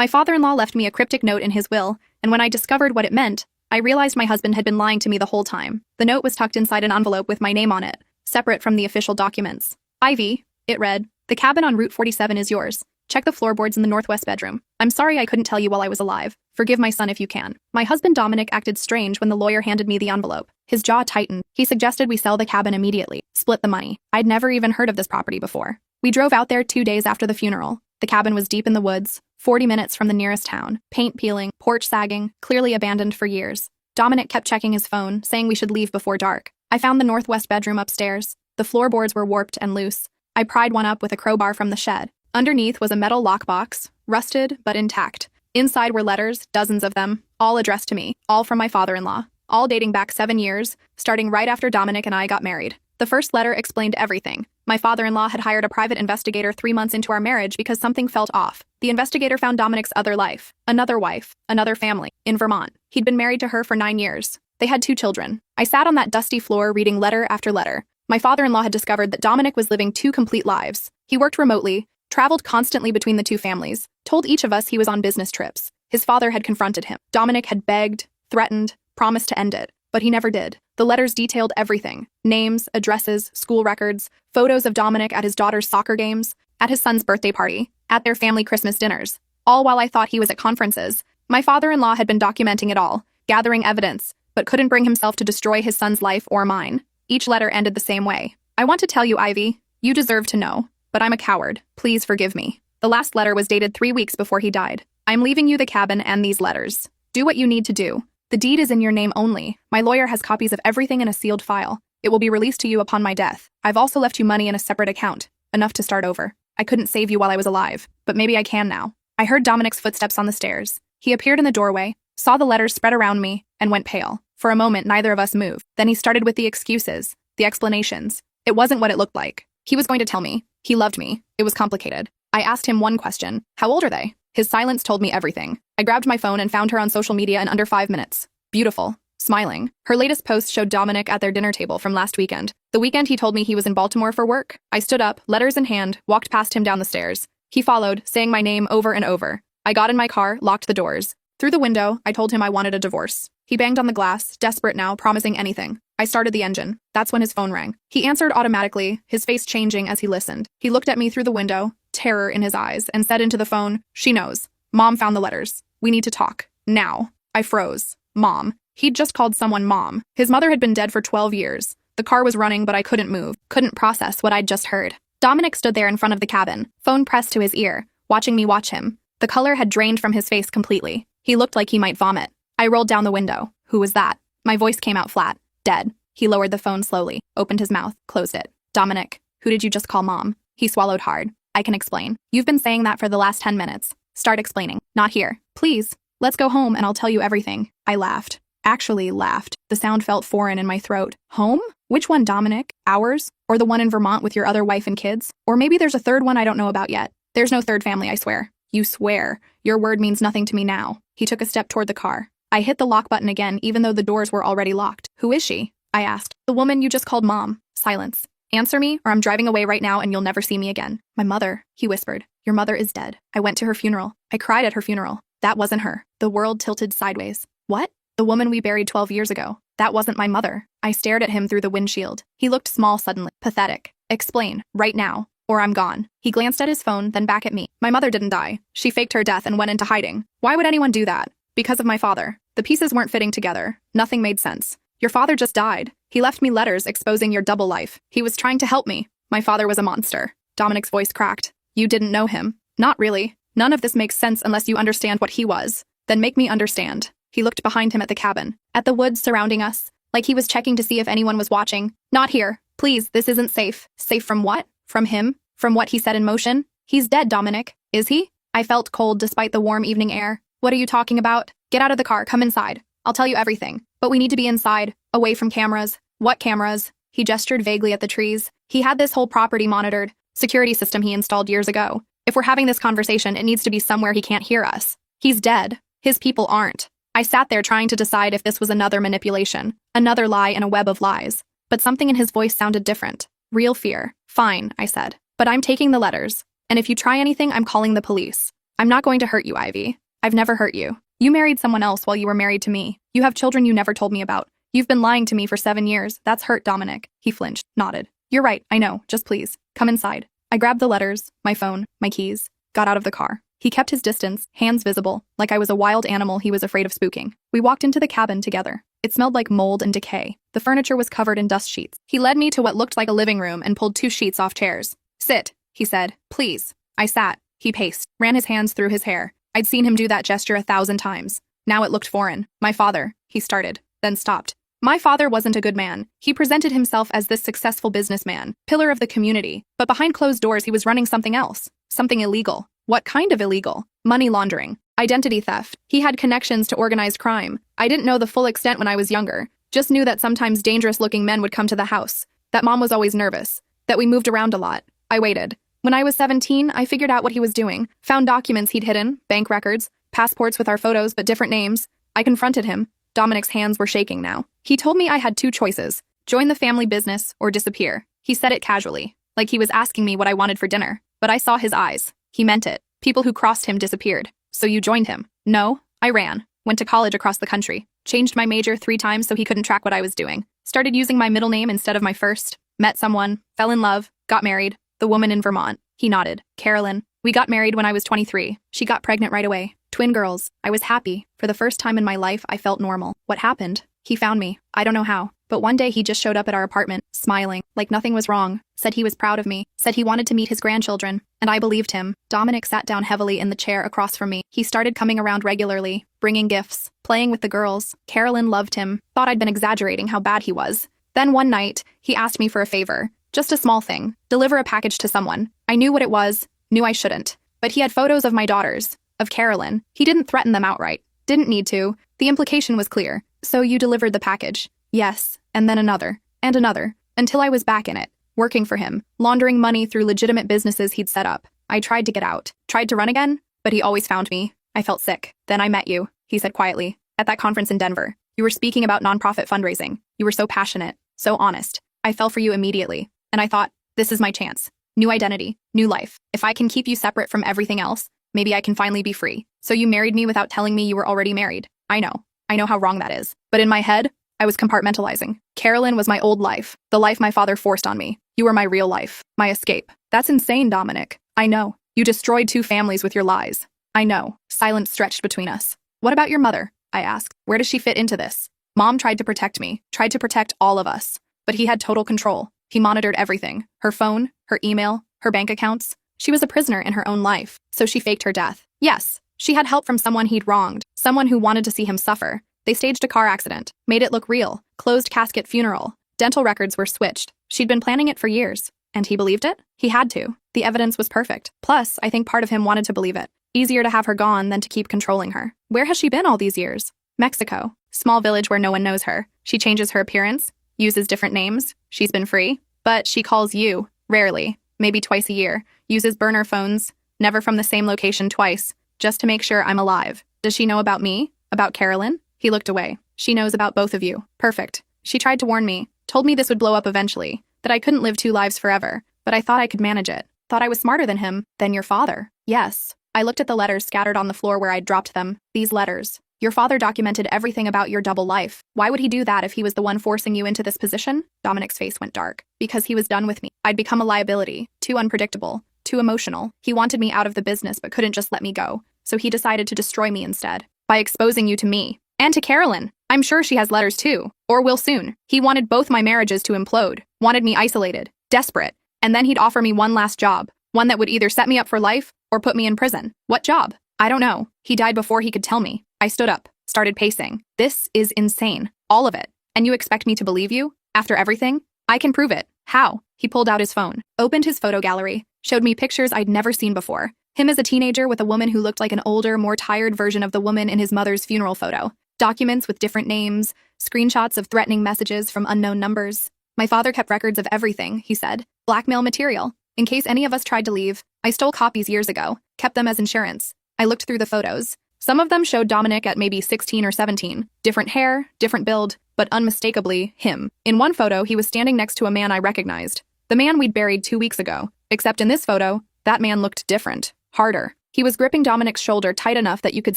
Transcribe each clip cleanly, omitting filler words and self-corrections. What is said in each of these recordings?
My father-in-law left me a cryptic note in his will, and when I discovered what it meant, I realized my husband had been lying to me the whole time. The note was tucked inside an envelope with my name on it, separate from the official documents. Ivy, it read, the cabin on Route 47 is yours. Check the floorboards in the northwest bedroom. I'm sorry I couldn't tell you while I was alive. Forgive my son if you can. My husband Dominic acted strange when the lawyer handed me the envelope. His jaw tightened. He suggested we sell the cabin immediately, split the money. I'd never even heard of this property before. We drove out there 2 days after the funeral. The cabin was deep in the woods, 40 minutes from the nearest town. Paint peeling, porch sagging, clearly abandoned for years. Dominic kept checking his phone, saying we should leave before dark. I found the northwest bedroom upstairs. The floorboards were warped and loose. I pried one up with a crowbar from the shed. Underneath was a metal lockbox, rusted but intact. Inside were letters, dozens of them, all addressed to me, all from my father-in-law, all dating back 7 years, starting right after Dominic and I got married. The first letter explained everything. My father-in-law had hired a private investigator 3 months into our marriage because something felt off. The investigator found Dominic's other life, another wife, another family, in Vermont. He'd been married to her for 9 years. They had 2 children. I sat on that dusty floor reading letter after letter. My father-in-law had discovered that Dominic was living 2 complete lives. He worked remotely, traveled constantly between the 2 families, told each of us he was on business trips. His father had confronted him. Dominic had begged, threatened, promised to end it, but he never did. The letters detailed everything: names, addresses, school records, photos of Dominic at his daughter's soccer games, at his son's birthday party, at their family Christmas dinners, all while I thought he was at conferences. My father-in-law had been documenting it all, gathering evidence, but couldn't bring himself to destroy his son's life or mine. Each letter ended the same way. I want to tell you, Ivy, you deserve to know, but I'm a coward. Please forgive me. The last letter was dated 3 weeks before he died. I'm leaving you the cabin and these letters. Do what you need to do. The deed is in your name only. My lawyer has copies of everything in a sealed file. It will be released to you upon my death. I've also left you money in a separate account, enough to start over. I couldn't save you while I was alive, but maybe I can now. I heard Dominic's footsteps on the stairs. He appeared in the doorway, saw the letters spread around me, and went pale. For a moment, neither of us moved. Then he started with the excuses, the explanations. It wasn't what it looked like. He was going to tell me. He loved me. It was complicated. I asked him one question. How old are they? His silence told me everything. I grabbed my phone and found her on social media in under 5 minutes. Beautiful. Smiling. Her latest post showed Dominic at their dinner table from last weekend. The weekend he told me he was in Baltimore for work. I stood up, letters in hand, walked past him down the stairs. He followed, saying my name over and over. I got in my car, locked the doors. Through the window, I told him I wanted a divorce. He banged on the glass, desperate now, promising anything. I started the engine. That's when his phone rang. He answered automatically, his face changing as he listened. He looked at me through the window, terror in his eyes, and said into the phone, "She knows. Mom found the letters. We need to talk. Now." I froze. Mom. He'd just called someone mom. His mother had been dead for 12 years. The car was running, but I couldn't move, couldn't process what I'd just heard. Dominic stood there in front of the cabin, phone pressed to his ear, watching me watch him. The color had drained from his face completely. He looked like he might vomit. I rolled down the window. Who was that? My voice came out flat. Dead. He lowered the phone slowly, opened his mouth, closed it. Dominic, who did you just call mom? He swallowed hard. I can explain. You've been saying that for the last 10 minutes. Start explaining. Not here. Please. Let's go home and I'll tell you everything. I laughed. Actually laughed. The sound felt foreign in my throat. Home? Which one, Dominic? Ours? Or the one in Vermont with your other wife and kids? Or maybe there's a third one I don't know about yet. There's no third family, I swear. You swear. Your word means nothing to me now. He took a step toward the car. I hit the lock button again, even though the doors were already locked. Who is she? I asked. The woman you just called mom. Silence. Answer me, or I'm driving away right now and you'll never see me again. My mother, he whispered. Your mother is dead. I went to her funeral. I cried at her funeral. That wasn't her. The world tilted sideways. What? The woman we buried 12 years ago. That wasn't my mother. I stared at him through the windshield. He looked small suddenly. Pathetic. Explain. Right now. Or I'm gone. He glanced at his phone, then back at me. My mother didn't die. She faked her death and went into hiding. Why would anyone do that? Because of my father. The pieces weren't fitting together. Nothing made sense. Your father just died. He left me letters exposing your double life. He was trying to help me. My father was a monster. Dominic's voice cracked. You didn't know him. Not really. None of this makes sense unless you understand what he was. Then make me understand. He looked behind him at the cabin, at the woods surrounding us, like he was checking to see if anyone was watching. Not here. Please, this isn't safe. Safe from what? From him? From what he set in motion? He's dead, Dominic. Is he? I felt cold despite the warm evening air. What are you talking about? Get out of the car. Come inside. I'll tell you everything. But we need to be inside, away from cameras. What cameras? He gestured vaguely at the trees. He had this whole property monitored. Security system he installed years ago. If we're having this conversation, it needs to be somewhere he can't hear us. He's dead. His people aren't. I sat there trying to decide if this was another manipulation, another lie in a web of lies. But something in his voice sounded different. Real fear. Fine, I said. But I'm taking the letters. And if you try anything, I'm calling the police. I'm not going to hurt you, Ivy. I've never hurt you. You married someone else while you were married to me. You have children you never told me about. You've been lying to me for 7 years. That's hurt, Dominic. He flinched, nodded. You're right, I know. Just please, come inside. I grabbed the letters, my phone, my keys, got out of the car. He kept his distance, hands visible, like I was a wild animal he was afraid of spooking. We walked into the cabin together. It smelled like mold and decay. The furniture was covered in dust sheets. He led me to what looked like a living room and pulled 2 sheets off chairs. Sit, he said. Please. I sat. He paced, ran his hands through his hair. I'd seen him do that gesture 1,000 times. Now it looked foreign. My father, he started, then stopped. My father wasn't a good man. He presented himself as this successful businessman, pillar of the community, but behind closed doors he was running something else, something illegal. What kind of illegal? Money laundering, identity theft. He had connections to organized crime. I didn't know the full extent when I was younger, just knew that sometimes dangerous-looking men would come to the house, that mom was always nervous, that we moved around a lot. I waited. When I was 17, I figured out what he was doing, found documents he'd hidden, bank records, passports with our photos but different names. I confronted him. Dominic's hands were shaking now. He told me I had 2 choices, join the family business or disappear. He said it casually, like he was asking me what I wanted for dinner, but I saw his eyes. He meant it. People who crossed him disappeared. So you joined him? No, I ran. Went to college across the country. Changed my major 3 times so he couldn't track what I was doing. Started using my middle name instead of my first. Met someone, fell in love, got married. The woman in Vermont. He nodded. Carolyn. We got married when I was 23. She got pregnant right away. Twin girls. I was happy. For the first time in my life, I felt normal. What happened? He found me. I don't know how. But one day he just showed up at our apartment, smiling, like nothing was wrong. Said he was proud of me. Said he wanted to meet his grandchildren. And I believed him. Dominic sat down heavily in the chair across from me. He started coming around regularly, bringing gifts, playing with the girls. Carolyn loved him. Thought I'd been exaggerating how bad he was. Then one night, he asked me for a favor. Just a small thing. Deliver a package to someone. I knew what it was. Knew I shouldn't. But he had photos of my daughters. Of Carolyn. He didn't threaten them outright. Didn't need to. The implication was clear. So you delivered the package. Yes. And then another. And another. Until I was back in it. Working for him. Laundering money through legitimate businesses he'd set up. I tried to get out. Tried to run again. But he always found me. I felt sick. Then I met you. He said quietly. At that conference in Denver. You were speaking about nonprofit fundraising. You were so passionate. So honest. I fell for you immediately. And I thought, this is my chance. New identity. New life. If I can keep you separate from everything else, maybe I can finally be free. So you married me without telling me you were already married. I know. I know how wrong that is. But in my head, I was compartmentalizing. Carolyn was my old life. The life my father forced on me. You were my real life. My escape. That's insane, Dominic. I know. You destroyed 2 families with your lies. I know. Silence stretched between us. What about your mother? I asked. Where does she fit into this? Mom tried to protect me. Tried to protect all of us. But he had total control. He monitored everything. Her phone, her email, her bank accounts. She was a prisoner in her own life, so she faked her death. Yes, she had help from someone he'd wronged, someone who wanted to see him suffer. They staged a car accident, made it look real, closed casket funeral. Dental records were switched. She'd been planning it for years. And he believed it? He had to. The evidence was perfect. Plus, I think part of him wanted to believe it. Easier to have her gone than to keep controlling her. Where has she been all these years? Mexico. Small village where no one knows her. She changes her appearance, uses different names. She's been free. But she calls you, rarely, maybe twice a year, uses burner phones, never from the same location twice, just to make sure I'm alive. Does she know about me? About Carolyn? He looked away. She knows about both of you. Perfect. She tried to warn me, told me this would blow up eventually, that I couldn't live 2 lives forever, but I thought I could manage it. Thought I was smarter than him, than your father. Yes. I looked at the letters scattered on the floor where I'd dropped them. These letters. Your father documented everything about your double life. Why would he do that if he was the one forcing you into this position? Dominic's face went dark. Because he was done with me. I'd become a liability. Too unpredictable. Too emotional. He wanted me out of the business but couldn't just let me go. So he decided to destroy me instead. By exposing you to me. And to Carolyn. I'm sure she has letters too. Or will soon. He wanted both my marriages to implode. Wanted me isolated. Desperate. And then he'd offer me one last job. One that would either set me up for life or put me in prison. What job? I don't know. He died before he could tell me. I stood up, started pacing. This is insane. All of it. And you expect me to believe you? After everything? I can prove it. How? He pulled out his phone, opened his photo gallery, showed me pictures I'd never seen before. Him as a teenager with a woman who looked like an older, more tired version of the woman in his mother's funeral photo. Documents with different names, screenshots of threatening messages from unknown numbers. My father kept records of everything, he said. Blackmail material. In case any of us tried to leave. I stole copies years ago, kept them as insurance. I looked through the photos. Some of them showed Dominic at maybe 16 or 17. Different hair, different build, but unmistakably him. In one photo, he was standing next to a man I recognized. The man we'd buried 2 weeks ago. Except in this photo, that man looked different. Harder. He was gripping Dominic's shoulder tight enough that you could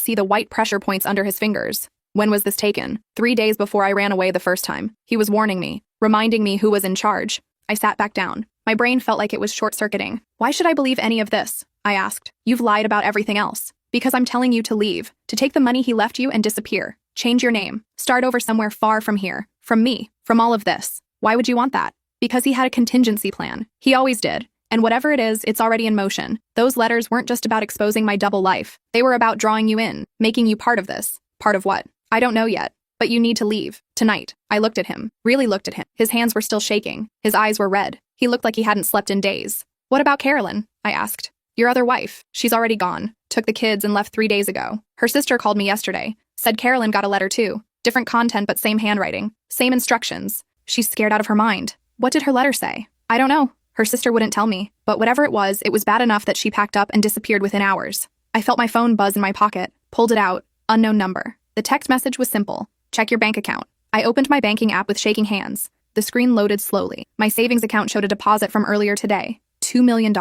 see the white pressure points under his fingers. When was this taken? 3 days before I ran away the first time. He was warning me, reminding me who was in charge. I sat back down. My brain felt like it was short-circuiting. Why should I believe any of this? I asked. You've lied about everything else. Because I'm telling you to leave, to take the money he left you and disappear. Change your name. Start over somewhere far from here. From me. From all of this. Why would you want that? Because he had a contingency plan. He always did. And whatever it is, it's already in motion. Those letters weren't just about exposing my double life. They were about drawing you in, making you part of this. Part of what? I don't know yet. But you need to leave. Tonight. I looked at him. Really looked at him. His hands were still shaking. His eyes were red. He looked like he hadn't slept in days. What about Carolyn? I asked. Your other wife. She's already gone. Took the kids and left 3 days ago. Her sister called me yesterday. Said Carolyn got a letter too. Different content but same handwriting. Same instructions. She's scared out of her mind. What did her letter say? I don't know. Her sister wouldn't tell me. But whatever it was bad enough that she packed up and disappeared within hours. I felt my phone buzz in my pocket. Pulled it out. Unknown number. The text message was simple. Check your bank account. I opened my banking app with shaking hands. The screen loaded slowly. My savings account showed a deposit from earlier today. $2 million.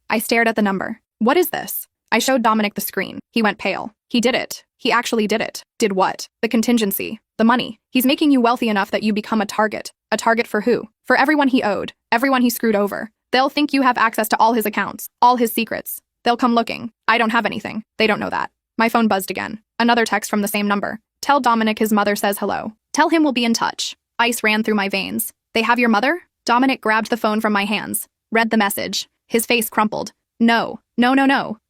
I stared at the number. What is this? I showed Dominic the screen. He went pale. He did it. He actually did it. Did what? The contingency. The money. He's making you wealthy enough that you become a target. A target for who? For everyone he owed. Everyone he screwed over. They'll think you have access to all his accounts. All his secrets. They'll come looking. I don't have anything. They don't know that. My phone buzzed again. Another text from the same number. Tell Dominic his mother says hello. Tell him we'll be in touch. Ice ran through my veins. They have your mother? Dominic grabbed the phone from my hands. Read the message. His face crumpled. No.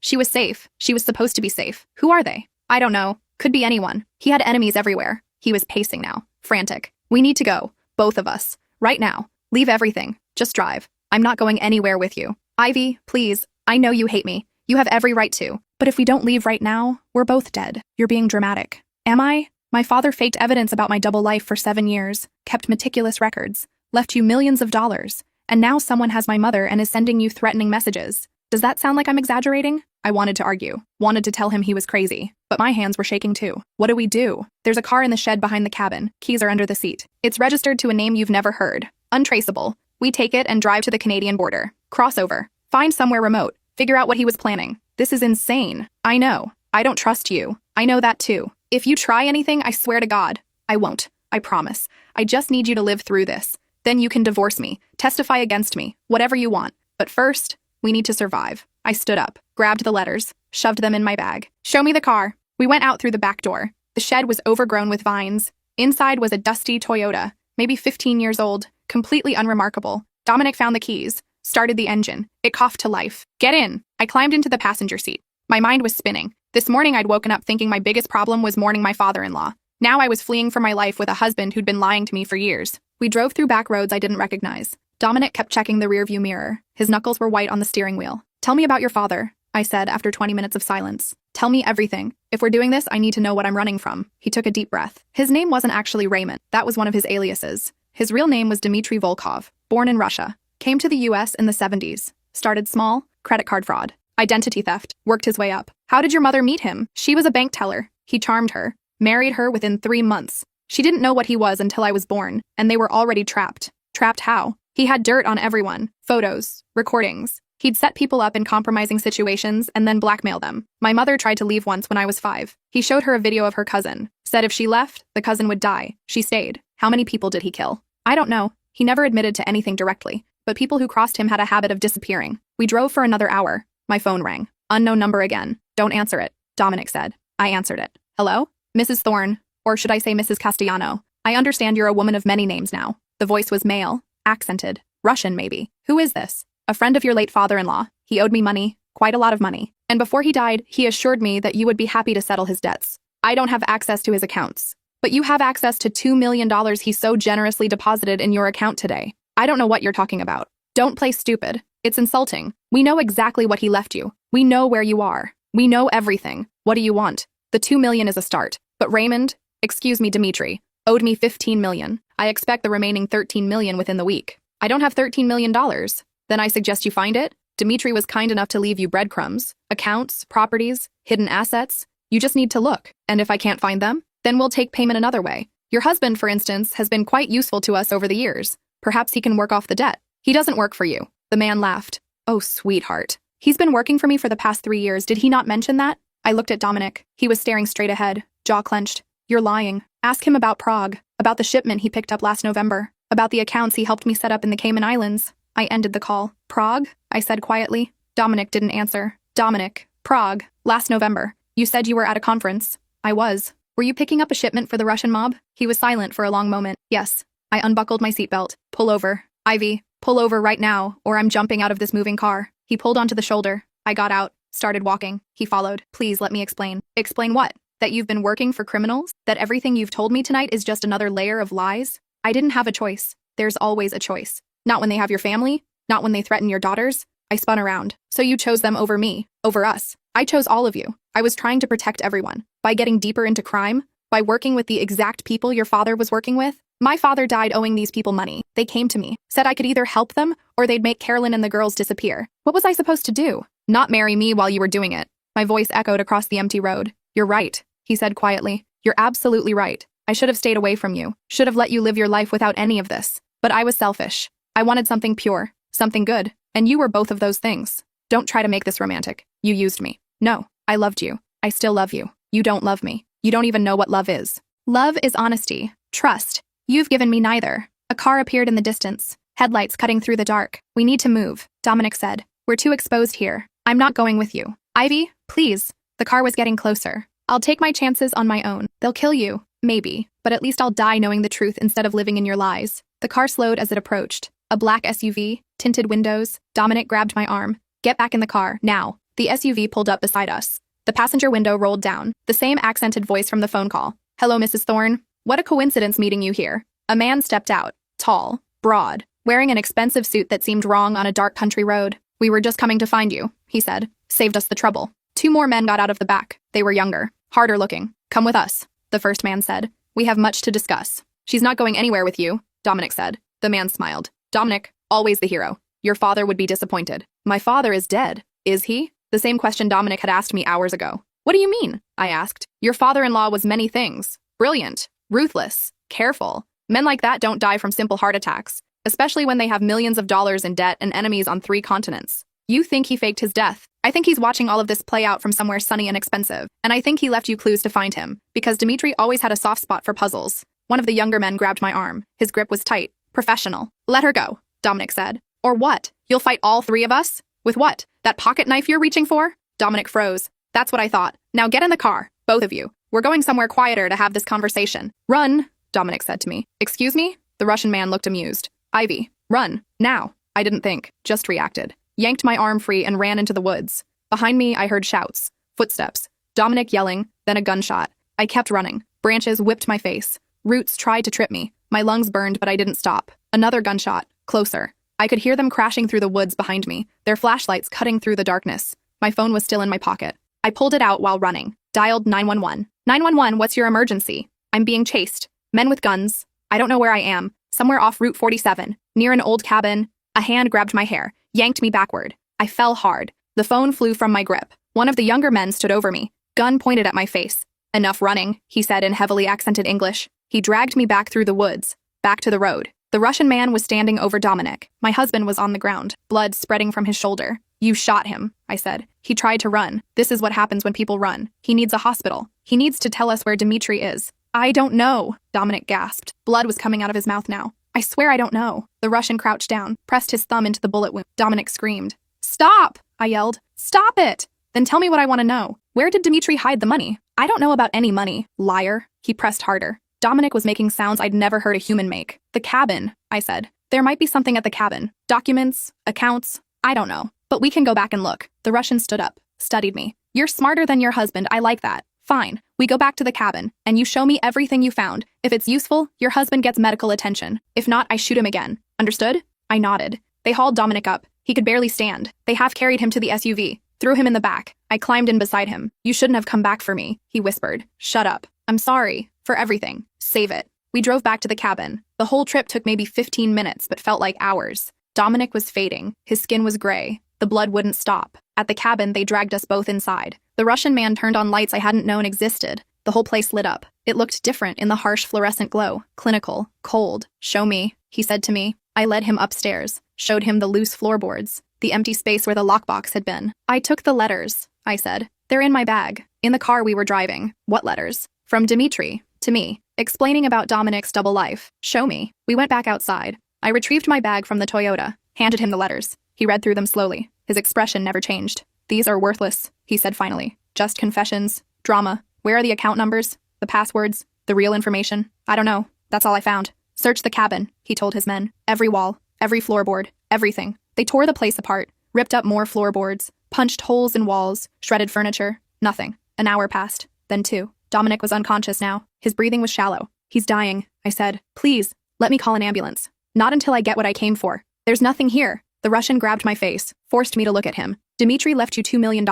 She was safe. She was supposed to be safe. Who are they? I don't know. Could be anyone. He had enemies everywhere. He was pacing now. Frantic. We need to go. Both of us. Right now. Leave everything. Just drive. I'm not going anywhere with you. Ivy, please. I know you hate me. You have every right to. But if we don't leave right now, we're both dead. You're being dramatic. Am I? My father faked evidence about my double life for 7 years, kept meticulous records, left you millions of dollars, and now someone has my mother and is sending you threatening messages. Does that sound like I'm exaggerating? I wanted to argue, wanted to tell him he was crazy, but my hands were shaking too. What do we do? There's a car in the shed behind the cabin. Keys are under the seat. It's registered to a name you've never heard. Untraceable. We take it and drive to the Canadian border. Crossover. Find somewhere remote. Figure out what he was planning. This is insane. I know. I don't trust you. I know that too. If you try anything, I swear to God, I won't. I promise. I just need you to live through this. Then you can divorce me, testify against me, whatever you want. But first, we need to survive. I stood up, grabbed the letters, shoved them in my bag. Show me the car. We went out through the back door. The shed was overgrown with vines. Inside was a dusty Toyota, maybe 15 years old, completely unremarkable. Dominic found the keys, started the engine. It coughed to life. Get in. I climbed into the passenger seat. My mind was spinning. This morning I'd woken up thinking my biggest problem was mourning my father-in-law. Now I was fleeing for my life with a husband who'd been lying to me for years. We drove through back roads I didn't recognize. Dominic kept checking the rearview mirror. His knuckles were white on the steering wheel. Tell me about your father, I said after 20 minutes of silence. Tell me everything. If we're doing this, I need to know what I'm running from. He took a deep breath. His name wasn't actually Raymond. That was one of his aliases. His real name was Dmitry Volkov, born in Russia. Came to the US in the 70s. Started small, credit card fraud. Identity theft, worked his way up. How did your mother meet him? She was a bank teller. He charmed her, married her within 3 months. She didn't know what he was until I was born, and they were already trapped. Trapped how? He had dirt on everyone. Photos, recordings. He'd set people up in compromising situations and then blackmail them. My mother tried to leave once when I was 5. He showed her a video of her cousin. Said if she left, the cousin would die. She stayed. How many people did he kill? I don't know. He never admitted to anything directly, but people who crossed him had a habit of disappearing. We drove for another hour. My phone rang. Unknown number again. Don't answer it, Dominic said. I answered it. Hello? Mrs. Thorne, or should I say Mrs. Castellano? I understand you're a woman of many names now. The voice was male, accented, Russian maybe. Who is this? A friend of your late father-in-law. He owed me money, quite a lot of money. And before he died, he assured me that you would be happy to settle his debts. I don't have access to his accounts. But you have access to $2 million he so generously deposited in your account today. I don't know what you're talking about. Don't play stupid. It's insulting. We know exactly what he left you. We know where you are. We know everything. What do you want? The $2 million is a start. But Raymond, excuse me, Dmitry, owed me $15 million. I expect the remaining $13 million within the week. I don't have $13 million. Then I suggest you find it. Dmitry was kind enough to leave you breadcrumbs, accounts, properties, hidden assets. You just need to look. And if I can't find them, then we'll take payment another way. Your husband, for instance, has been quite useful to us over the years. Perhaps he can work off the debt. He doesn't work for you. The man laughed. Oh, sweetheart. He's been working for me for the past 3 years. Did he not mention that? I looked at Dominic. He was staring straight ahead, jaw clenched. You're lying. Ask him about Prague, about the shipment he picked up last November, about the accounts he helped me set up in the Cayman Islands. I ended the call. Prague? I said quietly. Dominic didn't answer. Dominic, Prague, last November. You said you were at a conference. I was. Were you picking up a shipment for the Russian mob? He was silent for a long moment. Yes. I unbuckled my seatbelt. Pull over. Ivy, pull over right now, or I'm jumping out of this moving car. He pulled onto the shoulder. I got out, started walking. He followed. Please let me explain. Explain what? That you've been working for criminals? That everything you've told me tonight is just another layer of lies? I didn't have a choice. There's always a choice. Not when they have your family, not when they threaten your daughters. I spun around. So you chose them over me, over us. I chose all of you. I was trying to protect everyone. By getting deeper into crime, by working with the exact people your father was working with. My father died owing these people money. They came to me, said I could either help them or they'd make Carolyn and the girls disappear. What was I supposed to do? Not marry me while you were doing it. My voice echoed across the empty road. You're right, he said quietly. You're absolutely right. I should have stayed away from you, should have let you live your life without any of this. But I was selfish. I wanted something pure, something good, and you were both of those things. Don't try to make this romantic. You used me. No, I loved you. I still love you. You don't love me. You don't even know what love is. Love is honesty, trust. You've given me neither. A car appeared in the distance, headlights cutting through the dark. We need to move, Dominic said. We're too exposed here. I'm not going with you. Ivy, please. The car was getting closer. I'll take my chances on my own. They'll kill you, maybe, but at least I'll die knowing the truth instead of living in your lies. The car slowed as it approached. A black SUV, tinted windows. Dominic grabbed my arm. Get back in the car, now. The SUV pulled up beside us. The passenger window rolled down. The same accented voice from the phone call. Hello, Mrs. Thorne. What a coincidence meeting you here. A man stepped out, tall, broad, wearing an expensive suit that seemed wrong on a dark country road. We were just coming to find you, he said. Saved us the trouble. 2 more men got out of the back. They were younger, harder looking. Come with us, the first man said. We have much to discuss. She's not going anywhere with you, Dominic said. The man smiled. Dominic, always the hero. Your father would be disappointed. My father is dead. Is he? The same question Dominic had asked me hours ago. What do you mean? I asked. Your father-in-law was many things. Brilliant, ruthless, careful. Men like that don't die from simple heart attacks, especially when they have millions of dollars in debt and enemies on 3 continents. You think he faked his death. I think he's watching all of this play out from somewhere sunny and expensive, and I think he left you clues to find him, because Dmitri always had a soft spot for puzzles. One of the younger men grabbed my arm. His grip was tight, professional. Let her go, Dominic said. Or what? You'll fight all 3 of us? With what? That pocket knife you're reaching for? Dominic froze. That's what I thought. Now get in the car, both of you. We're going somewhere quieter to have this conversation. Run, Dominic said to me. Excuse me? The Russian man looked amused. Ivy, run, now. I didn't think, just reacted. Yanked my arm free and ran into the woods. Behind me, I heard shouts, footsteps, Dominic yelling, then a gunshot. I kept running. Branches whipped my face. Roots tried to trip me. My lungs burned, but I didn't stop. Another gunshot, closer. I could hear them crashing through the woods behind me, their flashlights cutting through the darkness. My phone was still in my pocket. I pulled it out while running. Dialed 911. 911, what's your emergency? I'm being chased. Men with guns. I don't know where I am. Somewhere off Route 47, near an old cabin. A hand grabbed my hair, yanked me backward. I fell hard. The phone flew from my grip. One of the younger men stood over me, gun pointed at my face. Enough running, he said in heavily accented English. He dragged me back through the woods, back to the road. The Russian man was standing over Dominic. My husband was on the ground, blood spreading from his shoulder. You shot him, I said. He tried to run. This is what happens when people run. He needs a hospital. He needs to tell us where Dmitri is. I don't know, Dominic gasped. Blood was coming out of his mouth now. I swear I don't know. The Russian crouched down, pressed his thumb into the bullet wound. Dominic screamed. Stop, I yelled. Stop it! Then tell me what I want to know. Where did Dmitri hide the money? I don't know about any money, liar. He pressed harder. Dominic was making sounds I'd never heard a human make. The cabin, I said. There might be something at the cabin. Documents, accounts, I don't know. But we can go back and look. The Russian stood up, studied me. You're smarter than your husband, I like that. Fine, we go back to the cabin, and you show me everything you found. If it's useful, your husband gets medical attention. If not, I shoot him again. Understood? I nodded. They hauled Dominic up. He could barely stand. They half carried him to the SUV, threw him in the back. I climbed in beside him. You shouldn't have come back for me, he whispered. Shut up. I'm sorry. For everything. Save it. We drove back to the cabin. The whole trip took maybe 15 minutes, but felt like hours. Dominic was fading. His skin was gray. The blood wouldn't stop. At the cabin, they dragged us both inside. The Russian man turned on lights I hadn't known existed. The whole place lit up. It looked different in the harsh fluorescent glow. Clinical. Cold. Show me, he said to me. I led him upstairs. Showed him the loose floorboards. the empty space where the lockbox had been. I took the letters, I said. They're in my bag. In the car we were driving. What letters? From Dimitri, to me, explaining about Dominic's double life. Show me. We went back outside. I retrieved my bag from the Toyota, handed him the letters. He read through them slowly. His expression never changed. These are worthless, he said finally. Just confessions. Drama. Where are the account numbers? The passwords? The real information? I don't know. That's all I found. Search the cabin, he told his men. Every wall, every floorboard, everything. They tore the place apart, ripped up more floorboards, punched holes in walls, shredded furniture. Nothing. An hour passed. Then 2. Dominic was unconscious now. His breathing was shallow. He's dying, I said. Please, let me call an ambulance. Not until I get what I came for. There's nothing here. The Russian grabbed my face, forced me to look at him. Dimitri left you $2 million.